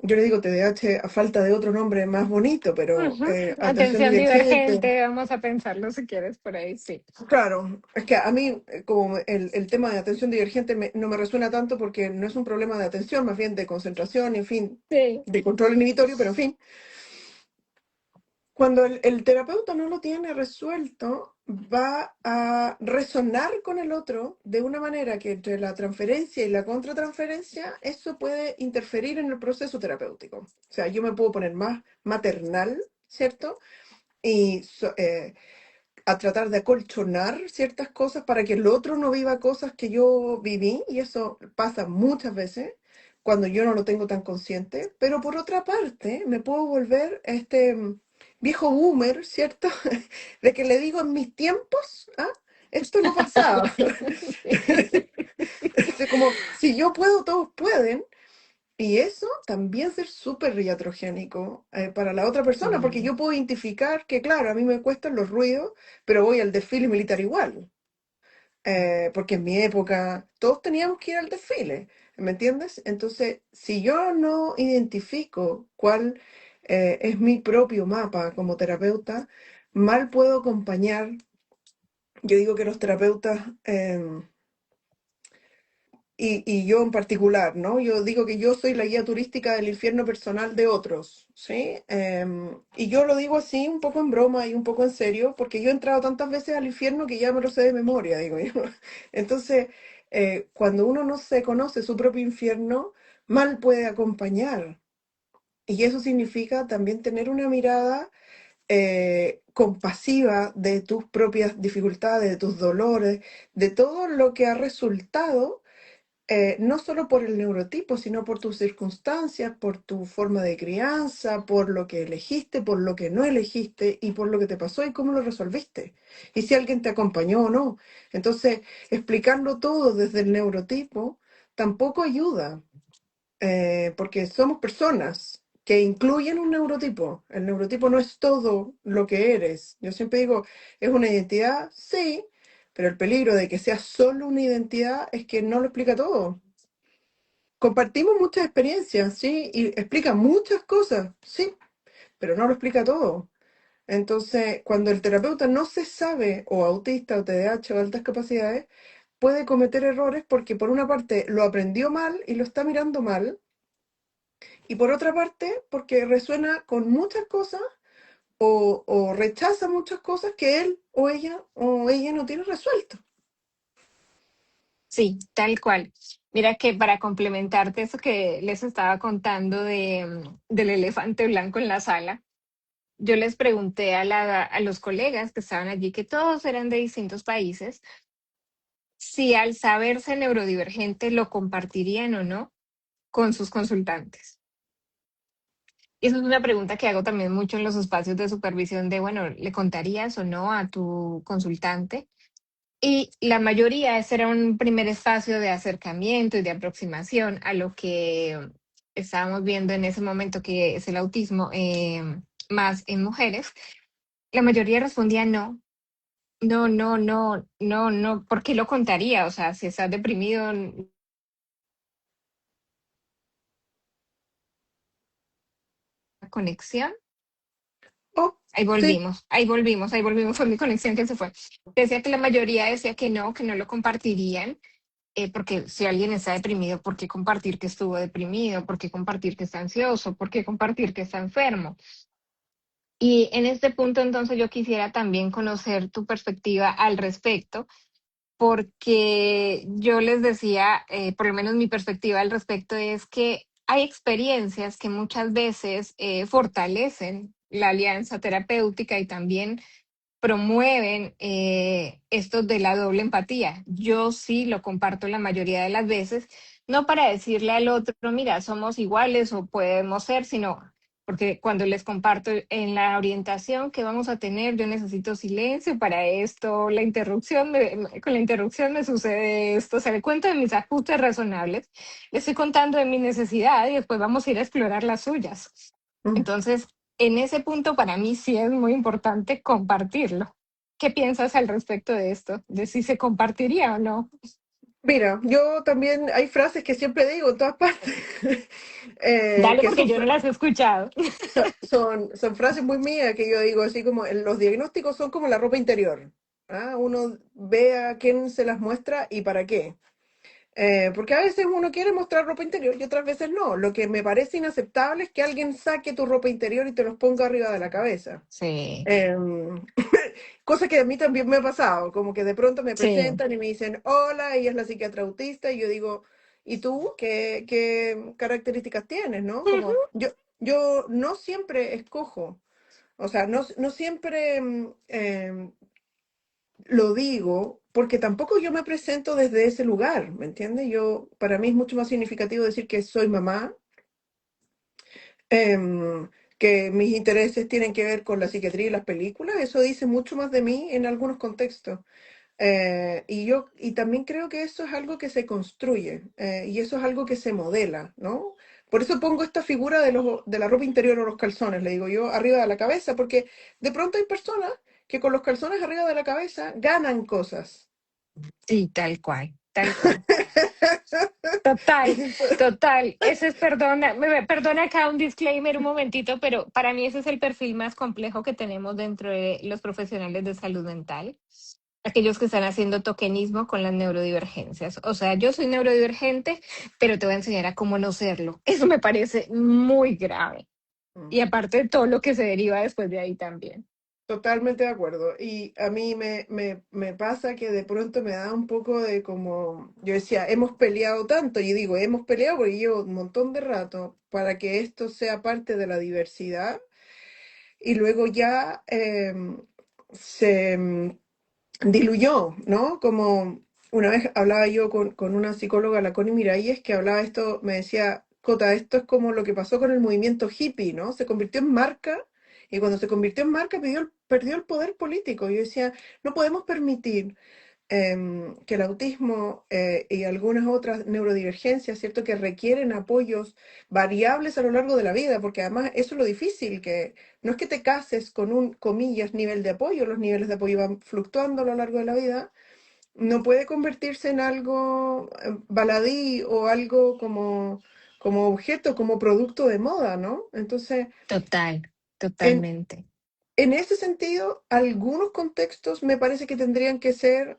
Yo le digo TDAH a falta de otro nombre más bonito, pero Ujú. atención Atención divergente. divergente, vamos a pensarlo si quieres por ahí, sí. Claro, es que a mí como el tema de atención divergente no me resuena tanto porque no es un problema de atención, más bien de concentración, en fin, Sí. de control inhibitorio, pero en fin. Cuando el terapeuta no lo tiene resuelto, va a resonar con el otro de una manera que entre la transferencia y la contratransferencia, eso puede interferir en el proceso terapéutico. O sea, yo me puedo poner más maternal, ¿cierto? Y a tratar de acolchonar ciertas cosas para que el otro no viva cosas que yo viví, y eso pasa muchas veces cuando yo no lo tengo tan consciente, pero por otra parte me puedo volver viejo boomer, ¿cierto? De que le digo en mis tiempos, ¿ah? Esto no pasaba. Como, si yo puedo, todos pueden. Y eso también ser súper iatrogénico para la otra persona, porque Sí. yo puedo identificar que, claro, a mí me cuestan los ruidos, pero voy al desfile militar igual. Porque en mi época todos teníamos que ir al desfile, ¿me entiendes? Entonces, si yo no identifico cuál es mi propio mapa como terapeuta, mal puedo acompañar. Yo digo que los terapeutas y yo en particular, ¿no? Yo digo que yo soy la guía turística del infierno personal de otros, ¿sí? Y yo lo digo así, un poco en broma y un poco en serio, porque yo he entrado tantas veces al infierno que ya me lo sé de memoria, digo yo. Entonces, cuando uno no se conoce su propio infierno, mal puede acompañar. Y eso significa también tener una mirada compasiva de tus propias dificultades, de tus dolores, de todo lo que ha resultado no solo por el neurotipo, sino por tus circunstancias, por tu forma de crianza, por lo que elegiste, por lo que no elegiste y por lo que te pasó y cómo lo resolviste. Y si alguien te acompañó o no. Entonces, explicarlo todo desde el neurotipo tampoco ayuda, porque somos personas que incluyen un neurotipo. El neurotipo no es todo lo que eres. Yo siempre digo, ¿es una identidad? Sí, pero el peligro de que sea solo una identidad es que no lo explica todo. Compartimos muchas experiencias, sí, y explica muchas cosas, sí, pero no lo explica todo. Entonces, cuando el terapeuta no se sabe, o autista, o TDAH, o altas capacidades, puede cometer errores porque por una parte lo aprendió mal y lo está mirando mal, y por otra parte porque resuena con muchas cosas o rechaza muchas cosas que él o ella no tiene resuelto. Sí, tal cual. Mira que para complementarte eso que les estaba contando del elefante blanco en la sala, yo les pregunté a los colegas que estaban allí, que todos eran de distintos países, si al saberse neurodivergente lo compartirían o no con sus consultantes. Y eso es una pregunta que hago también mucho en los espacios de supervisión de, bueno, ¿le contarías o no a tu consultante? Y la mayoría, ese era un primer espacio de acercamiento y de aproximación a lo que estábamos viendo en ese momento, que es el autismo, más en mujeres. La mayoría respondía no, no, no, no, no, no, ¿por qué lo contaría? O sea, si estás deprimido, conexión. Oh, Ahí sí, volvimos, ahí volvimos, ahí volvimos, fue mi conexión que se fue. Decía que la mayoría decía que no lo compartirían, porque si alguien está deprimido, ¿por qué compartir que estuvo deprimido? ¿Por qué compartir que está ansioso? ¿Por qué compartir que está enfermo? Y en este punto, entonces, yo quisiera también conocer tu perspectiva al respecto, porque yo les decía, por lo menos mi perspectiva al respecto es que hay experiencias que muchas veces fortalecen la alianza terapéutica y también promueven esto de la doble empatía. Yo sí lo comparto la mayoría de las veces, no para decirle al otro, mira, somos iguales o podemos ser, sino porque cuando les comparto en la orientación que vamos a tener, yo necesito silencio para esto, con la interrupción me sucede esto, o sea, le cuento de mis ajustes razonables, le estoy contando de mi necesidad y después vamos a ir a explorar las suyas. Mm. Entonces, en ese punto para mí sí es muy importante compartirlo. ¿Qué piensas al respecto de esto? De si se compartiría o no. Mira, yo también hay frases que siempre digo en todas partes, Dale, que porque yo no las he escuchado. son frases muy mías que yo digo, así como los diagnósticos son como la ropa interior. ¿Ah? Uno ve a quién se las muestra y para qué. Porque a veces uno quiere mostrar ropa interior y otras veces no. Lo que me parece inaceptable es que alguien saque tu ropa interior y te los ponga arriba de la cabeza. Sí, Em, Cosa que a mí también me ha pasado, como que de pronto me sí. presentan y me dicen, hola, ella es la psiquiatra autista, y yo digo, ¿y tú qué características tienes, no? Ujú. Como yo no siempre escojo, o sea, no siempre lo digo, porque tampoco yo me presento desde ese lugar, ¿me entiendes? Para mí es mucho más significativo decir que soy mamá, que mis intereses tienen que ver con la psiquiatría y las películas, eso dice mucho más de mí en algunos contextos. Y también creo que eso es algo que se construye, y eso es algo que se modela, ¿no? Por eso pongo esta figura de la ropa interior o los calzones, le digo yo, arriba de la cabeza, porque de pronto hay personas que con los calzones arriba de la cabeza ganan cosas. Sí, tal cual, tal cual. Y Total, entonces, total. Ese es, perdona acá un disclaimer un momentito, pero para mí ese es el perfil más complejo que tenemos dentro de los profesionales de salud mental. Aquellos que están haciendo tokenismo con las neurodivergencias. O sea, yo soy neurodivergente, pero te voy a enseñar a cómo no serlo. Eso me parece muy grave. Y aparte de todo lo que se deriva después de ahí también. totalmente de acuerdo. Y a mí me pasa que de pronto me da un poco de como, yo decía, hemos peleado tanto, y digo, hemos peleado porque llevo un montón de rato para que esto sea parte de la diversidad, y luego ya se diluyó, ¿no? Como una vez hablaba yo con una psicóloga, la Connie Miralles, que hablaba esto, me decía, Cota, esto es como lo que pasó con el movimiento hippie, ¿no? Se convirtió en marca y cuando se convirtió en marca perdió el poder político. Yo decía, no podemos permitir que el autismo y algunas otras neurodivergencias, ¿cierto? Que requieren apoyos variables a lo largo de la vida, porque además eso es lo difícil, que no es que te cases con un, comillas, nivel de apoyo, los niveles de apoyo van fluctuando a lo largo de la vida, no puede convertirse en algo baladí o algo como objeto, como producto de moda, ¿no? Entonces, Total, en, totalmente. en ese sentido, algunos contextos me parece que tendrían que ser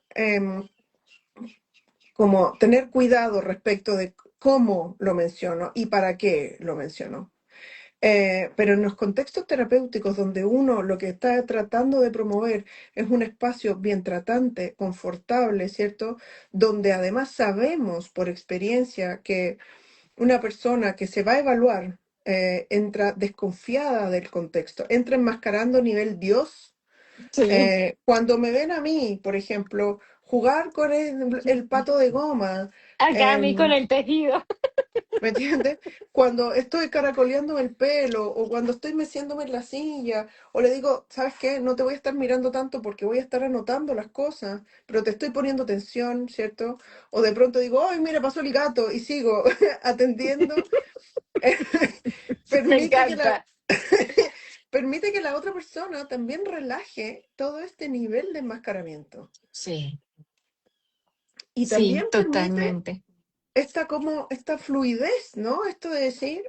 como tener cuidado respecto de cómo lo menciono y para qué lo menciono. Pero en los contextos terapéuticos donde uno lo que está tratando de promover es un espacio bien tratante, confortable, ¿cierto? Donde además sabemos por experiencia que una persona que se va a evaluar entra desconfiada del contexto, entra enmascarando nivel Dios. Sí, Cuando me ven a mí, por ejemplo, jugar con el pato de goma, acá a mí con em, el tejido. ¿me entiendes? Cuando estoy caracoleando el pelo o cuando estoy meciéndome en la silla o le digo, ¿sabes qué? No te voy a estar mirando tanto porque voy a estar anotando las cosas, pero te estoy poniendo atención, ¿cierto? O de pronto digo, ¡ay, mira, pasó el gato! Y sigo atendiendo. Me Permite que la, encanta. permite que la otra persona también relaje todo este nivel de enmascaramiento. Sí, Y también sí, permite totalmente. esta fluidez, ¿no? Esto de decir,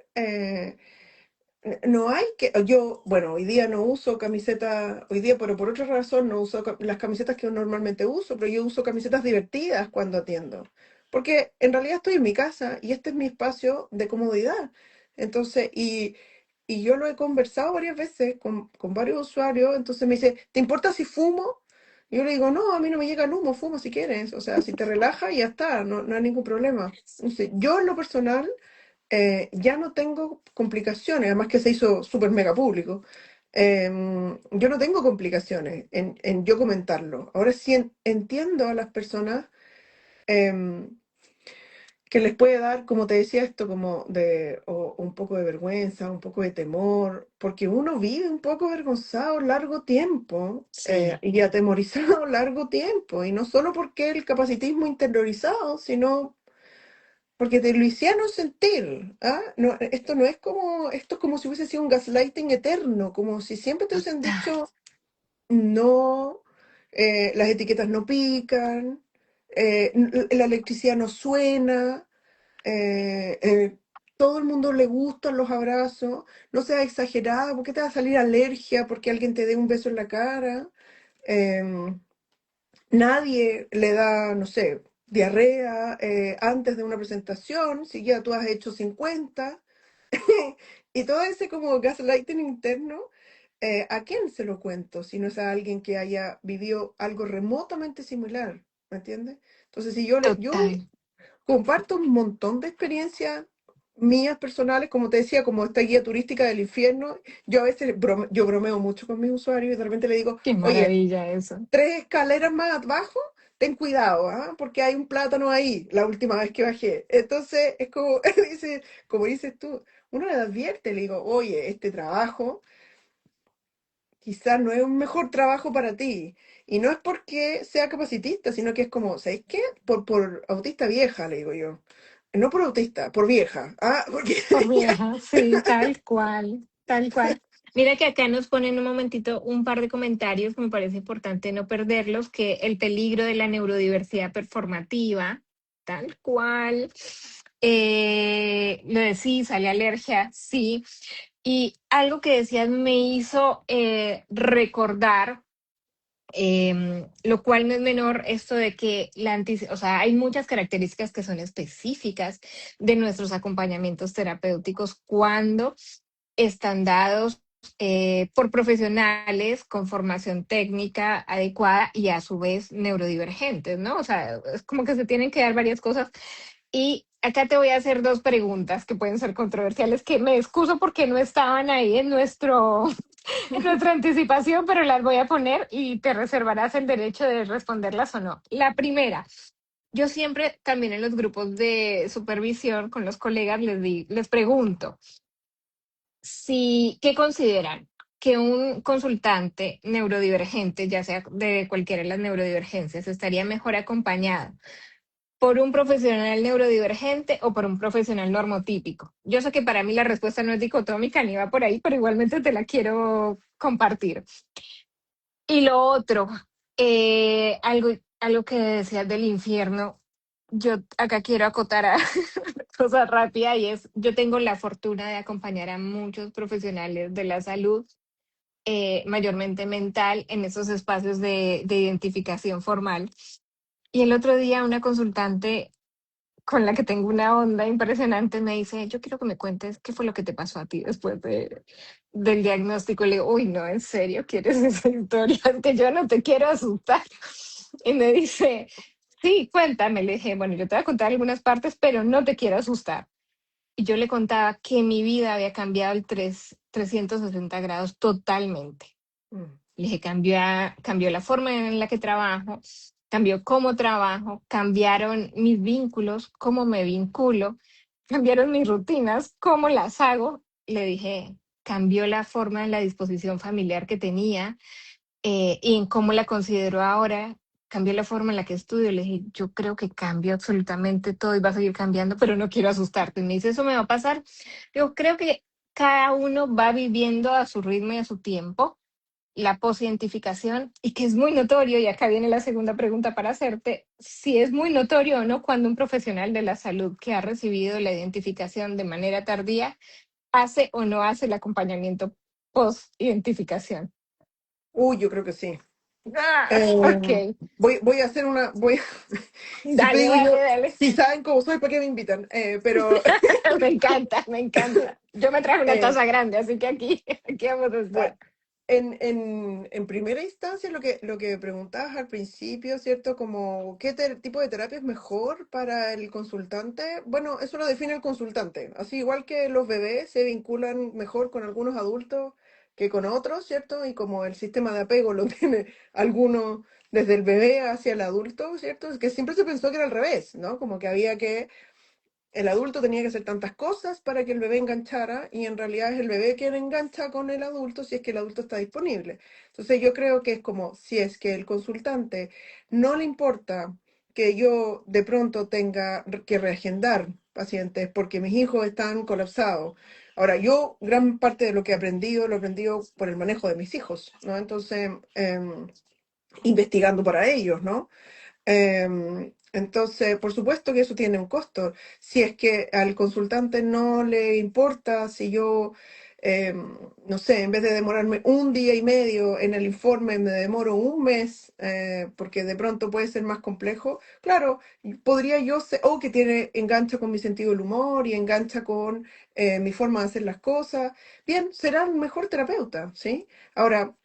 no hay que, yo, bueno, hoy día no uso camiseta, hoy día, pero por otra razón no uso las camisetas que yo normalmente uso, pero yo uso camisetas divertidas cuando atiendo, porque en realidad estoy en mi casa y este es mi espacio de comodidad. Entonces, y yo lo he conversado varias veces con varios usuarios, entonces me dice, ¿te importa si fumo? Y yo le digo, no, a mí no me llega el humo, fuma si quieres. O sea, si te relaja, ya está, no, no hay ningún problema. No sé, yo en lo personal ya no tengo complicaciones, además que se hizo súper mega público. Yo no tengo complicaciones en yo comentarlo. Ahora sí entiendo a las personas em, que les puede dar, como te decía, esto como de o un poco de vergüenza, un poco de temor, porque uno vive un poco avergonzado largo tiempo Sí, y atemorizado largo tiempo, y no solo porque el capacitismo interiorizado, sino porque te lo hicieron sentir, ¿ah? No, esto no es como, esto es como si hubiese sido un gaslighting eterno, como si siempre te hubiesen total, dicho, no, las etiquetas no pican, la electricidad no suena, eh, eh, todo el mundo le gustan los abrazos, no seas exagerada, ¿por qué te va a salir alergia porque alguien te dé un beso en la cara? Em, Nadie le da, no sé, diarrea antes de una presentación, si ya tú has hecho 50. Y todo ese como gaslighting interno, ¿a quién se lo cuento? Si no es a alguien que haya vivido algo remotamente similar, ¿me entiendes? Entonces, si yo total. comparto un montón de experiencias mías personales, como te decía, como esta guía turística del infierno, yo a veces yo bromeo mucho con mis usuarios y de repente le digo, Qué oye, maravilla eso. 3 escaleras más abajo, ten cuidado, ¿ah? Porque hay un plátano ahí, la última vez que bajé. Entonces, es como, dice, como dices tú, uno le advierte, le digo, oye, este trabajo quizás no es un mejor trabajo para ti. Y no es porque sea capacitista, sino que es como, ¿sabes qué? Por autista vieja, le digo yo. No por autista, por vieja. Ah, porque Por vieja, sí, tal cual, tal cual. Mira que acá nos ponen un momentito un par de comentarios que me parece importante no perderlos, que el peligro de la neurodiversidad performativa, tal cual. Lo de sí, sale alergia, sí. Y algo que decías me hizo recordar, lo cual no es menor esto de que o sea, hay muchas características que son específicas de nuestros acompañamientos terapéuticos cuando están dados por profesionales con formación técnica adecuada y a su vez neurodivergentes, ¿no? O sea, es como que se tienen que dar varias cosas. Y acá te voy a hacer dos preguntas que pueden ser controversiales, que me excuso porque no estaban ahí en nuestra anticipación, pero las voy a poner y te reservarás el derecho de responderlas o no. La primera, yo siempre también en los grupos de supervisión con los colegas les pregunto si, ¿qué consideran? Que un consultante neurodivergente, ya sea de cualquiera de las neurodivergencias, estaría mejor acompañado por un profesional neurodivergente o por un profesional normotípico. Yo sé que para mí la respuesta no es dicotómica ni va por ahí, pero igualmente te la quiero compartir. Y lo otro, algo que decías del infierno, yo acá quiero acotar a cosa rápida y es, yo tengo la fortuna de acompañar a muchos profesionales de la salud, mayormente mental, en esos espacios de identificación formal. Y el otro día una consultante con la que tengo una onda impresionante me dice, yo quiero que me cuentes qué fue lo que te pasó a ti después del diagnóstico. Le digo, uy, no, en serio, ¿quieres esa historia? Es que yo no te quiero asustar. Y me dice, sí, cuéntame. Le dije, bueno, yo te voy a contar algunas partes, pero no te quiero asustar. Y yo le contaba que mi vida había cambiado 360 grados totalmente. Mm. Le dije, cambió la forma en la que trabajo, cambió cómo trabajo, cambiaron mis vínculos, cómo me vinculo, cambiaron mis rutinas, cómo las hago. Le dije, cambió la forma en la disposición familiar que tenía y en cómo la considero ahora, cambió la forma en la que estudio. Le dije, yo creo que cambió absolutamente todo y va a seguir cambiando, pero no quiero asustarte. Y me dice, ¿eso me va a pasar? Yo creo que cada uno va viviendo a su ritmo y a su tiempo la posidentificación y que es muy notorio, y acá viene la segunda pregunta para hacerte, si es muy notorio o no cuando un profesional de la salud que ha recibido la identificación de manera tardía hace o no hace el acompañamiento post-identificación. Uy, yo creo que sí. Ah, Eh, ok, voy a hacer una, siempre dale, digo dale, yo, dale. si saben cómo soy, ¿para qué me invitan? Pero Me encanta, me encanta. Yo me traje una eh, taza grande, así que aquí vamos a bueno, estar. en primera instancia, lo que preguntabas al principio, ¿cierto? Como, ¿qué tipo de terapia es mejor para el consultante? Bueno, eso lo define el consultante. Así igual que los bebés se vinculan mejor con algunos adultos que con otros, ¿cierto? Y como el sistema de apego lo tiene alguno desde el bebé hacia el adulto, ¿cierto? Es que siempre se pensó que era al revés, ¿no? Como que había que el adulto tenía que hacer tantas cosas para que el bebé enganchara y en realidad es el bebé quien engancha con el adulto si es que el adulto está disponible. Entonces yo creo que es como si es que el consultante no le importa que yo de pronto tenga que reagendar pacientes porque mis hijos están colapsados. Ahora, yo gran parte de lo he aprendido por el manejo de mis hijos, ¿no? Entonces, investigando para ellos, ¿no? Entonces, por supuesto que eso tiene un costo. Si es que al consultante no le importa si yo, no sé, en vez de demorarme un día y medio en el informe, me demoro un mes, porque de pronto puede ser más complejo. Claro, podría yo ser, o que tiene, engancha con mi sentido del humor y engancha con mi forma de hacer las cosas. Bien, será el mejor terapeuta, ¿sí? Ahora,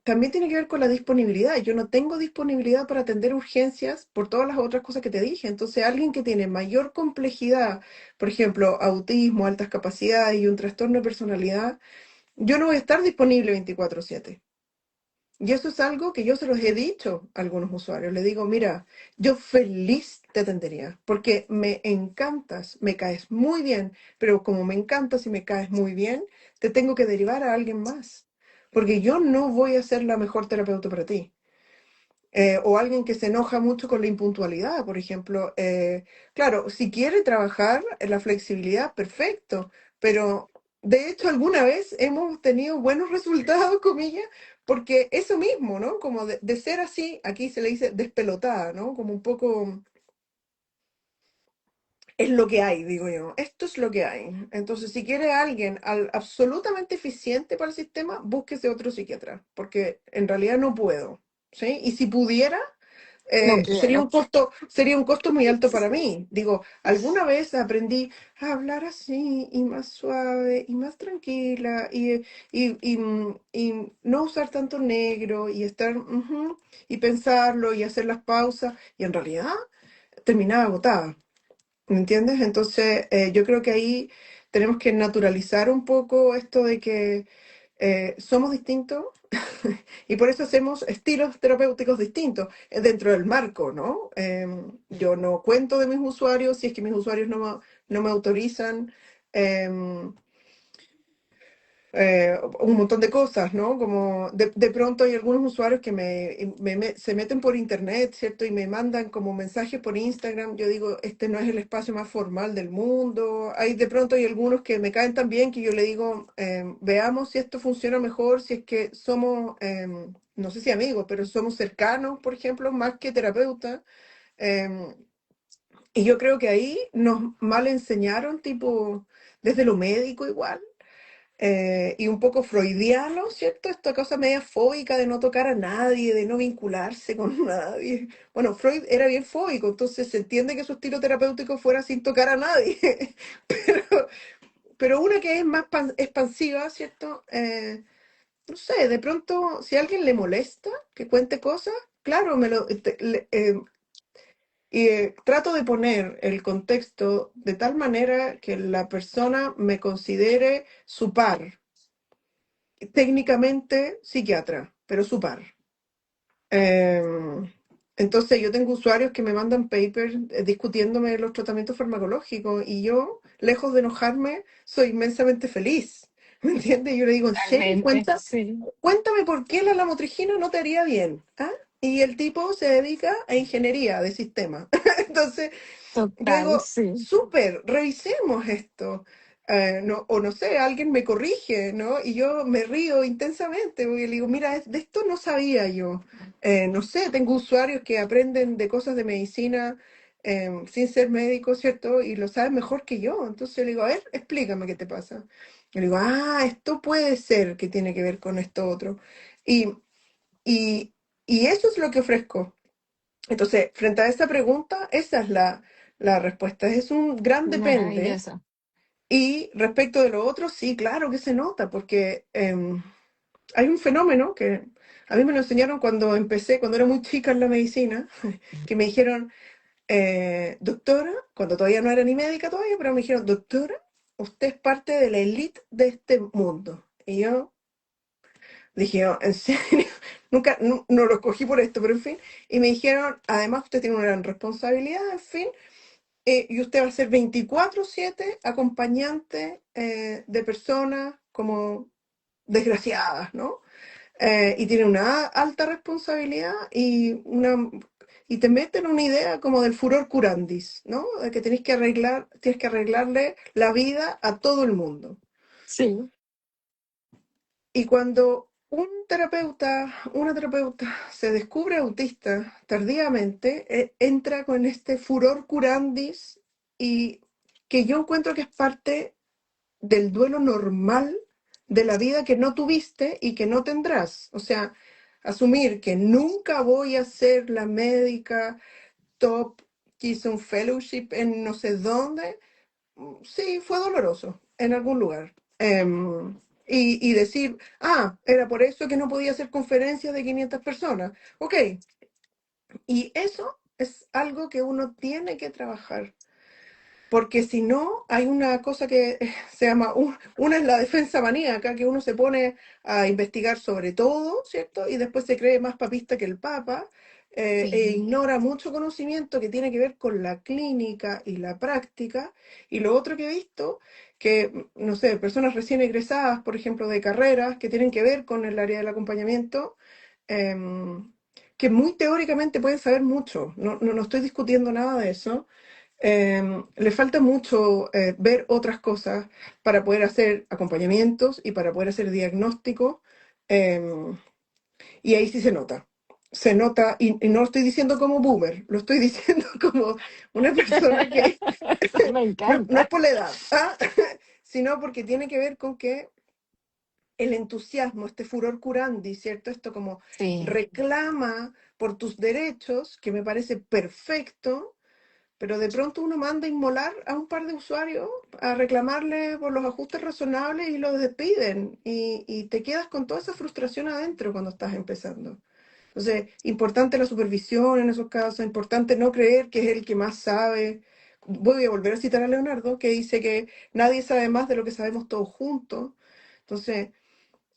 también tiene que ver con la disponibilidad. Yo no tengo disponibilidad para atender urgencias por todas las otras cosas que te dije. Entonces, alguien que tiene mayor complejidad, por ejemplo, autismo, altas capacidades y un trastorno de personalidad, yo no voy a estar disponible 24/7. Y eso es algo que yo se los he dicho a algunos usuarios. Le digo, mira, yo feliz te atendería, porque me encantas, me caes muy bien, pero como me encantas y me caes muy bien, te tengo que derivar a alguien más, porque yo no voy a ser la mejor terapeuta para ti. O alguien que se enoja mucho con la impuntualidad, por ejemplo. Claro, si quiere trabajar en la flexibilidad, perfecto, pero de hecho alguna vez hemos tenido buenos resultados, comillas, porque eso mismo, ¿no? Como de ser así, aquí se le dice despelotada, ¿no? Como un poco es lo que hay, digo yo. Esto es lo que hay. Entonces, si quiere alguien absolutamente eficiente para el sistema, búsquese otro psiquiatra, porque en realidad no puedo, ¿sí? Y si pudiera, No quiero. sería un costo muy alto para mí. Digo, alguna vez aprendí a hablar así y más suave y más tranquila y no usar tanto negro y estar y pensarlo y hacer las pausas y en realidad terminaba agotada. ¿Me entiendes? Entonces, yo creo que ahí tenemos que naturalizar un poco esto de que somos distintos y por eso hacemos estilos terapéuticos distintos dentro del marco, ¿no? Yo no cuento de mis usuarios si es que mis usuarios no me autorizan. em, un montón de cosas, ¿no? Como de pronto hay algunos usuarios que se meten por internet, ¿cierto? Y me mandan como mensajes por Instagram. Yo digo, este no es el espacio más formal del mundo. De pronto hay algunos que me caen tan bien que yo le digo, veamos si esto funciona mejor, si es que somos, no sé si amigos, pero somos cercanos, por ejemplo, más que terapeutas. Em, y yo creo que ahí nos mal enseñaron, tipo, desde lo médico igual y un poco freudiano, ¿cierto? Esta cosa media fóbica de no tocar a nadie, de no vincularse con nadie. Bueno, Freud era bien fóbico, entonces se entiende que su estilo terapéutico fuera sin tocar a nadie. Pero, pero una que es más expansiva, ¿cierto? No sé, de pronto, si a alguien le molesta que cuente cosas, claro, trato de poner el contexto de tal manera que la persona me considere su par, técnicamente psiquiatra, pero su par. Em, entonces yo tengo usuarios que me mandan papers discutiéndome los tratamientos farmacológicos y yo, lejos de enojarme, soy inmensamente feliz. ¿Me entiendes? Yo le digo, ¿en serio? Totalmente, sí. Cuéntame por qué la lamotrigina no te haría bien. ¿Ah? Y el tipo se dedica a ingeniería de sistemas. Entonces, yo Total, digo, sí. súper, revisemos esto. No, o no sé, alguien me corrige, ¿no? Y yo me río intensamente, porque le digo, mira, de esto no sabía yo. No sé, tengo usuarios que aprenden de cosas de medicina sin ser médicos, ¿cierto? Y lo saben mejor que yo. Entonces le digo, a ver, explícame qué te pasa. Y le digo, esto puede ser que tiene que ver con esto otro. Y, y, y eso es lo que ofrezco. Entonces, frente a esa pregunta, esa es la respuesta. Es un gran depende. Maravilloso. Y respecto de lo otro, sí, claro que se nota, porque hay un fenómeno que a mí me lo enseñaron cuando empecé, cuando era muy chica en la medicina, que me dijeron, doctora, cuando todavía no era ni médica todavía, pero me dijeron, doctora, usted es parte de la élite de este mundo. Y yo dije, "Oh, ¿en serio?" Nunca, no lo escogí por esto, pero en fin. Y me dijeron, además usted tiene una gran responsabilidad, en fin, y usted va a ser 24/7 acompañante de personas como desgraciadas, ¿no? Y tiene una alta responsabilidad y te meten una idea como del furor curandis, ¿no? De que tienes que arreglarle la vida a todo el mundo. Sí, Y cuando una terapeuta se descubre autista tardíamente, entra con este furor curandis y que yo encuentro que es parte del duelo normal de la vida que no tuviste y que no tendrás. O sea, asumir que nunca voy a ser la médica top que hizo un fellowship en no sé dónde, sí, fue doloroso en algún lugar. Y decir, era por eso que no podía hacer conferencias de 500 personas. Ok, y eso es algo que uno tiene que trabajar. Porque si no, hay una cosa que se llama, una es la defensa maníaca, que uno se pone a investigar sobre todo, ¿cierto? Y después se cree más papista que el Papa, e sí, ignora mucho conocimiento que tiene que ver con la clínica y la práctica. Y lo otro que he visto, que, no sé, personas recién egresadas, por ejemplo, de carreras que tienen que ver con el área del acompañamiento, em, que muy teóricamente pueden saber mucho, no estoy discutiendo nada de eso, le falta mucho ver otras cosas para poder hacer acompañamientos y para poder hacer diagnóstico. Y ahí sí se nota. Se nota, y no lo estoy diciendo como boomer, lo estoy diciendo como una persona que me no es encanta. por la edad, sino porque tiene que ver con que el entusiasmo, este furor curandi, ¿cierto? Esto como Sí, reclama por tus derechos, que me parece perfecto, pero de pronto uno manda a inmolar a un par de usuarios a reclamarle por los ajustes razonables y los despiden. Y te quedas con toda esa frustración adentro cuando estás empezando. Entonces, importante la supervisión en esos casos, importante no creer que es el que más sabe. Voy a volver a citar a Leonardo, que dice que nadie sabe más de lo que sabemos todos juntos. Entonces,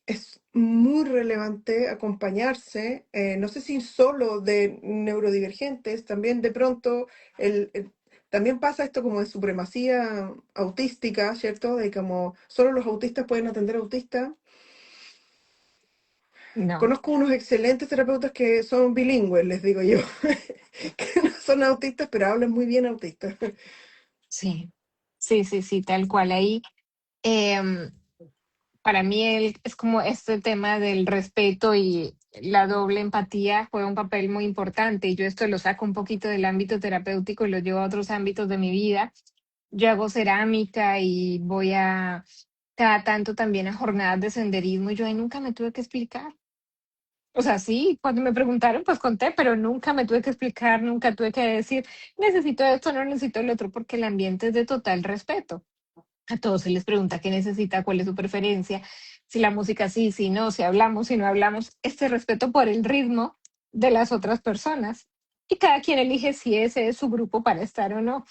es muy relevante acompañarse, no sé si solo de neurodivergentes, también de pronto también pasa esto como de supremacía autística, ¿cierto? De como solo los autistas pueden atender autistas. no, Conozco unos excelentes terapeutas que son bilingües, les digo yo, que no son autistas, pero hablan muy bien autistas. sí, sí, sí, sí, tal cual. Ahí, em, para mí es como este tema del respeto y la doble empatía juega un papel muy importante. Y yo esto lo saco un poquito del ámbito terapéutico y lo llevo a otros ámbitos de mi vida. Yo hago cerámica y voy a cada tanto también a jornadas de senderismo y yo ahí nunca me tuve que explicar. O sea, sí, cuando me preguntaron, pues conté, pero nunca me tuve que explicar, nunca tuve que decir, necesito esto, no necesito el otro, porque el ambiente es de total respeto. A todos se les pregunta qué necesita, cuál es su preferencia, si la música sí, si no, si hablamos, si no hablamos, este respeto por el ritmo de las otras personas. Y cada quien elige si ese es su grupo para estar o no.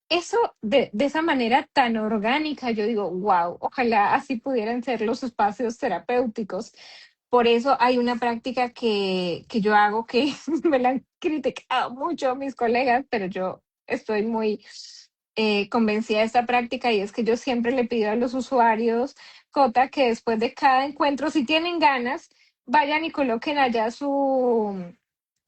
Eso de esa manera tan orgánica, yo digo, wow, ojalá así pudieran ser los espacios terapéuticos. Por eso hay una práctica que yo hago que me la han criticado mucho mis colegas, pero yo estoy muy convencida de esta práctica y es que yo siempre le pido a los usuarios, Cota, que después de cada encuentro, si tienen ganas, vayan y coloquen allá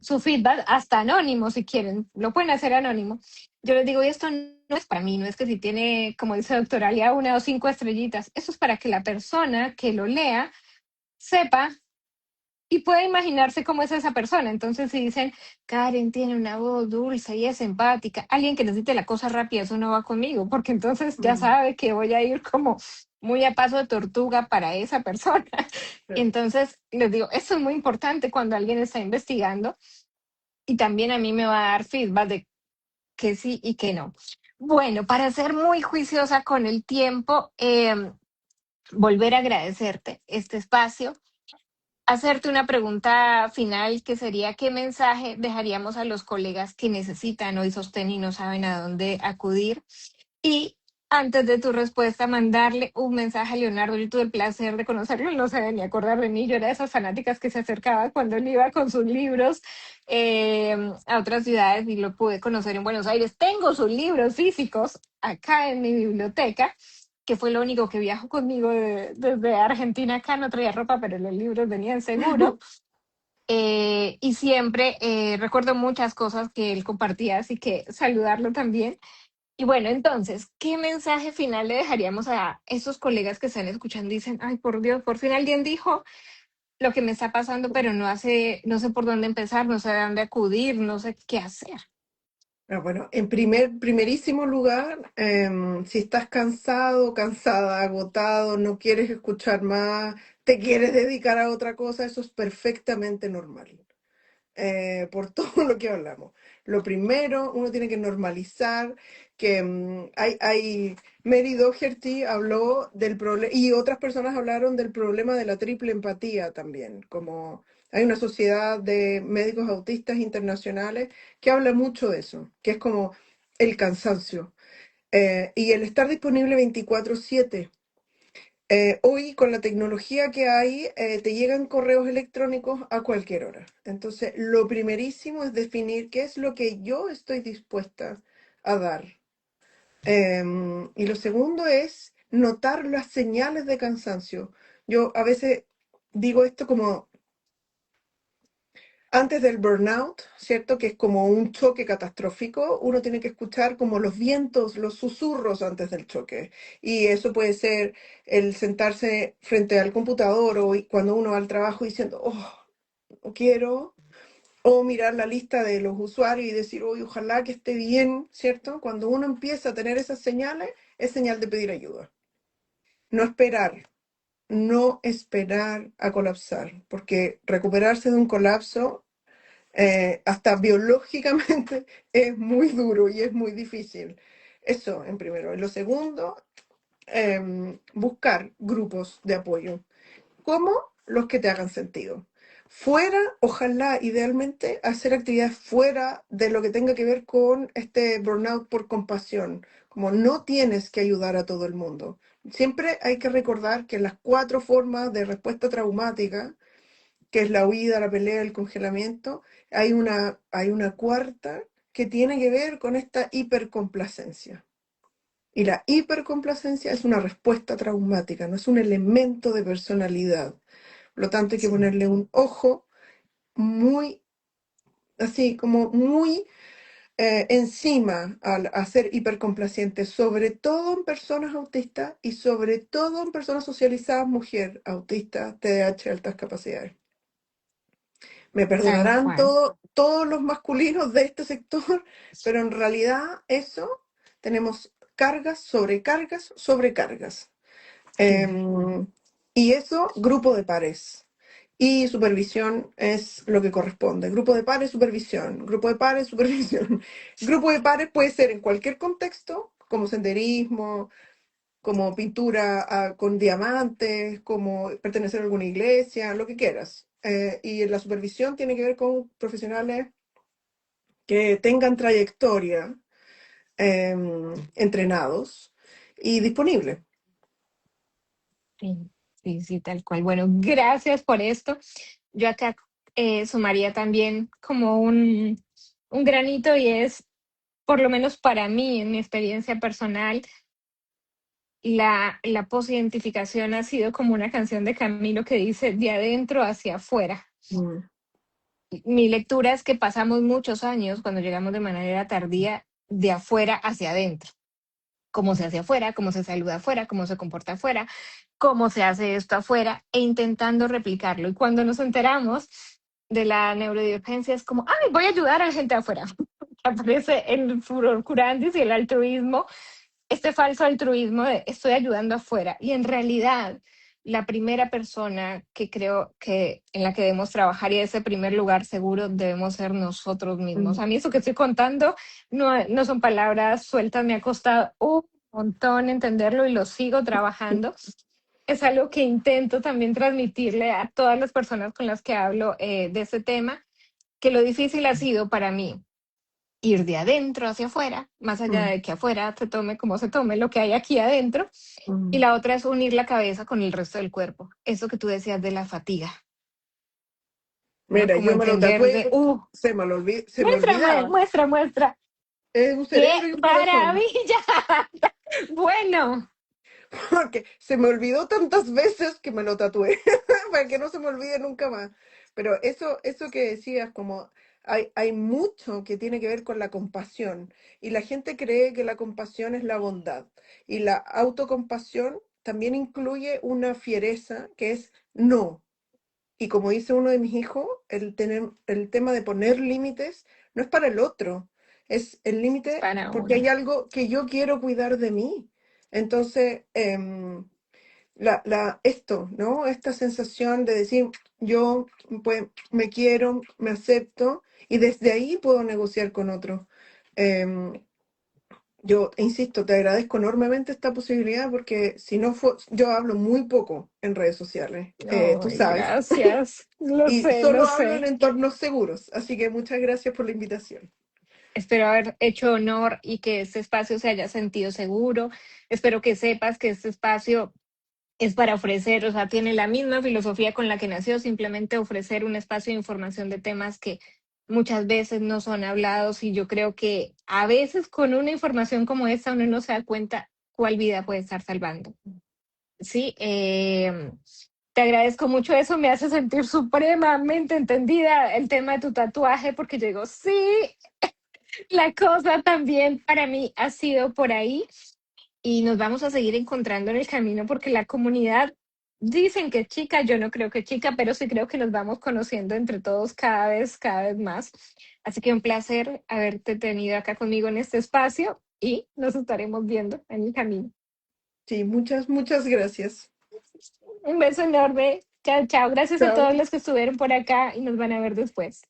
su feedback, hasta anónimo si quieren, lo pueden hacer anónimo. Yo les digo, y esto no es para mí, no es que si tiene, como dice doctoralia, 1 o 5 estrellitas, eso es para que la persona que lo lea sepa y puede imaginarse cómo es esa persona. Entonces, si dicen, Karen tiene una voz dulce y es empática, alguien que necesite la cosa rápida, eso no va conmigo, porque entonces ya Mm, sabe que voy a ir como muy a paso de tortuga para esa persona. sí. Entonces, les digo, eso es muy importante cuando alguien está investigando y también a mí me va a dar feedback de que sí y que no. Bueno, para ser muy juiciosa con el tiempo, volver a agradecerte este espacio, hacerte una pregunta final que sería, ¿qué mensaje dejaríamos a los colegas que necesitan hoy sostén y no saben a dónde acudir? Y antes de tu respuesta, mandarle un mensaje a Leonardo. Yo tuve el placer de conocerlo, él no se debe ni acordar de mí. Yo era de esas fanáticas que se acercaba cuando él iba con sus libros a otras ciudades y lo pude conocer en Buenos Aires. Tengo sus libros físicos acá en mi biblioteca, que fue lo único que viajó conmigo desde Argentina acá. No traía ropa, pero los libros venían seguro. Y siempre recuerdo muchas cosas que él compartía, así que saludarlo también. Y bueno, entonces, ¿qué mensaje final le dejaríamos a esos colegas que están escuchando y dicen, ay, por Dios, por fin alguien dijo lo que me está pasando, pero no sé por dónde empezar, no sé a dónde acudir, no sé qué hacer? Bueno, en primerísimo lugar, si estás cansado, cansada, agotado, no quieres escuchar más, te quieres dedicar a otra cosa, eso es perfectamente normal. Por todo lo que hablamos. Lo primero, uno tiene que normalizar que Mary Doherty habló del problema, y otras personas hablaron del problema de la triple empatía también, como hay una sociedad de médicos autistas internacionales que habla mucho de eso, que es como el cansancio, y el estar disponible 24/7. Hoy con la tecnología que hay, te llegan correos electrónicos a cualquier hora. Entonces, lo primerísimo es definir qué es lo que yo estoy dispuesta a dar. Y lo segundo es notar las señales de cansancio. Yo a veces digo esto como antes del burnout, ¿cierto? Que es como un choque catastrófico, uno tiene que escuchar como los vientos, los susurros antes del choque. Y eso puede ser el sentarse frente al computador o cuando uno va al trabajo diciendo, oh, no quiero, o mirar la lista de los usuarios y decir, oh, ojalá que esté bien, ¿cierto? Cuando uno empieza a tener esas señales, es señal de pedir ayuda. No esperar, no esperar a colapsar, porque recuperarse de un colapso hasta biológicamente es muy duro y es muy difícil. Eso en primero. En lo segundo, buscar grupos de apoyo, como los que te hagan sentido. Fuera, ojalá, idealmente, hacer actividades fuera de lo que tenga que ver con este burnout por compasión, como no tienes que ayudar a todo el mundo. Siempre hay que recordar que las cuatro formas de respuesta traumática, que es la huida, la pelea, el congelamiento, hay una cuarta que tiene que ver con esta hipercomplacencia. Y la hipercomplacencia es una respuesta traumática, no es un elemento de personalidad. Por lo tanto, hay que Sí. ponerle un ojo muy, así como muy encima a ser hipercomplaciente, sobre todo en personas autistas y sobre todo en personas socializadas, mujer autista, TDAH, altas capacidades. Me Tal perdonarán cual. todos los masculinos de este sector, pero en realidad eso tenemos cargas, sobrecargas, sobrecargas. Sí. Em, y eso, grupo de pares. Y supervisión es lo que corresponde. Grupo de pares, supervisión. Grupo de pares, supervisión. Grupo de pares puede ser en cualquier contexto, como senderismo, como pintura con diamantes, como pertenecer a alguna iglesia, lo que quieras. Y la supervisión tiene que ver con profesionales que tengan trayectoria, entrenados y disponibles. Sí, sí, sí, tal cual. Bueno, gracias por esto. Yo acá sumaría también como un granito y es, por lo menos para mí, en mi experiencia personal, la posidentificación ha sido como una canción de Camilo que dice de adentro hacia afuera. Mm, Mi lectura es que pasamos muchos años cuando llegamos de manera tardía de afuera hacia adentro. Cómo se hace afuera, cómo se saluda afuera, cómo se comporta afuera, cómo se hace esto afuera e intentando replicarlo. Y cuando nos enteramos de la neurodivergencia es como, ay, voy a ayudar a la gente afuera. Aparece el furor curandis y el altruismo, este falso altruismo de estoy ayudando afuera. Y en realidad, la primera persona que creo que en la que debemos trabajar y ese primer lugar seguro debemos ser nosotros mismos. mm. A mí eso que estoy contando no son palabras sueltas, me ha costado un montón entenderlo y lo sigo trabajando. es algo que intento también transmitirle a todas las personas con las que hablo de este tema, que lo difícil ha sido para mí ir de adentro hacia afuera, más allá Mm, de que afuera se tome como se tome lo que hay aquí adentro, y mm. la otra es unir la cabeza con el resto del cuerpo. Eso que tú decías de la fatiga, ¿no? Mira, Como yo me lo entender tatué de, porque se me muestra, olvidaba. muestra, muestra. Es un ¡Qué cerebro y un corazón. maravilla! Bueno, Porque se me olvidó tantas veces que me lo tatué, para que no se me olvide nunca más. Pero eso que decías, como hay mucho que tiene que ver con la compasión, y la gente cree que la compasión es la bondad, y la autocompasión también incluye una fiereza que es no. Y como dice uno de mis hijos, el tema de poner límites no es para el otro, es el límite para porque uno. hay algo que yo quiero cuidar de mí. Entonces, esto, ¿no? Esta sensación de decir, yo pues, me quiero, me acepto, y desde ahí puedo negociar con otro. Em, yo insisto, te agradezco enormemente esta posibilidad porque si no fue, yo hablo muy poco en redes sociales, tú Ay, sabes, gracias. y Lo solo hablo en sé. entornos seguros, así que muchas gracias por la invitación. Espero haber hecho honor y que este espacio se haya sentido seguro. Espero que sepas que este espacio es para ofrecer, o sea, tiene la misma filosofía con la que nació, simplemente ofrecer un espacio de información de temas que muchas veces no son hablados y yo creo que a veces con una información como esta uno no se da cuenta cuál vida puede estar salvando. Sí, te agradezco mucho eso, me hace sentir supremamente entendida el tema de tu tatuaje porque yo digo, sí, la cosa también para mí ha sido por ahí y nos vamos a seguir encontrando en el camino porque la comunidad dicen que es chica, yo no creo que es chica, pero sí creo que nos vamos conociendo entre todos cada vez más. Así que un placer haberte tenido acá conmigo en este espacio y nos estaremos viendo en el camino. Sí, muchas gracias. Un beso enorme. Chao, chao. Gracias a todos Chao. los que estuvieron por acá y nos van a ver después.